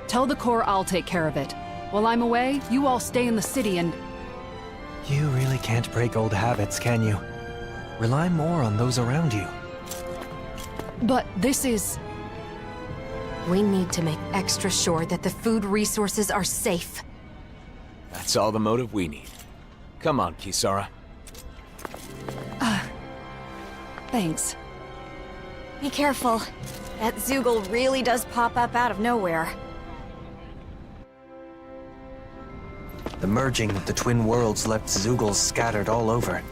Tell the Corps I'll take care of it. While I'm away, you all stay in the city and... You really can't break old habits, can you? Rely more on those around you. But this is... We need to make extra sure that the food resources are safe. That's all the motive we need. Come on, Kisara. Thanks. Be careful. That Zoogle really does pop up out of nowhere. The merging of the twin worlds left Zoogles scattered all over.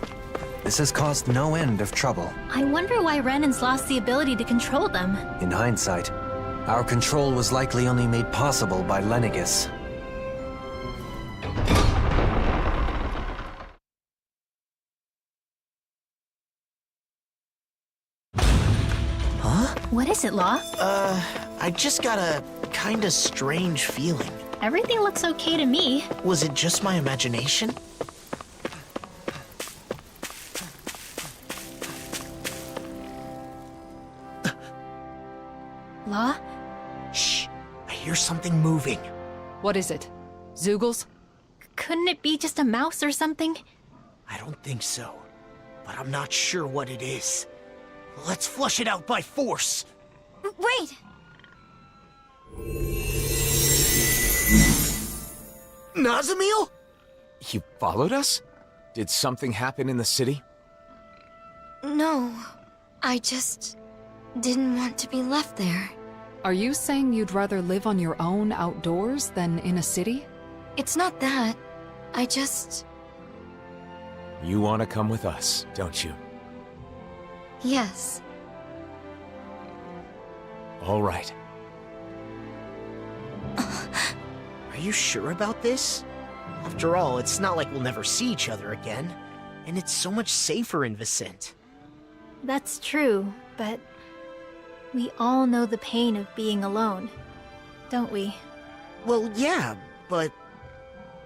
This has caused no end of trouble. I wonder why Renan's lost the ability to control them. In hindsight, our control was likely only made possible by Lenegis. What is it, Law? I just got a kinda strange feeling. Everything looks okay to me. Was it just my imagination? Law? Shh, I hear something moving. What is it? Zoogles? Couldn't it be just a mouse or something? I don't think so, but I'm not sure what it is. Let's flush it out by force! Wait! Nazamil? You followed us? Did something happen in the city? No, I just didn't want to be left there. Are you saying you'd rather live on your own outdoors than in a city? It's not that. I just... You want to come with us, don't you? Yes. All right. Are you sure about this? After all, it's not like we'll never see each other again. And it's so much safer in Vicent. That's true, but we all know the pain of being alone, don't we? Well, yeah, but...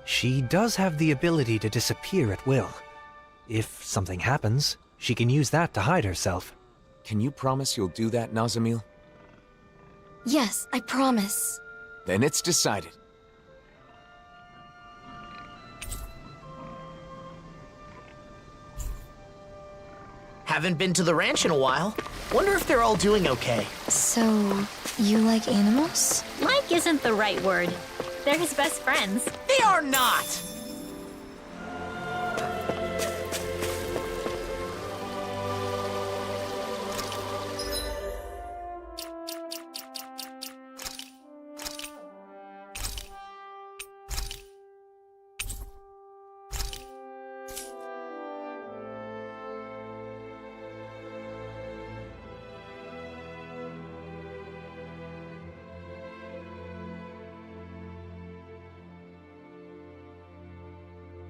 She does have the ability to disappear at will. If something happens, She can use that to hide herself. Can you promise you'll do that, Nazamil? Yes, I promise. Then it's decided. Haven't been to the ranch in a while. Wonder if they're all doing okay. So, you like animals? Like isn't the right word. They're his best friends. They are not!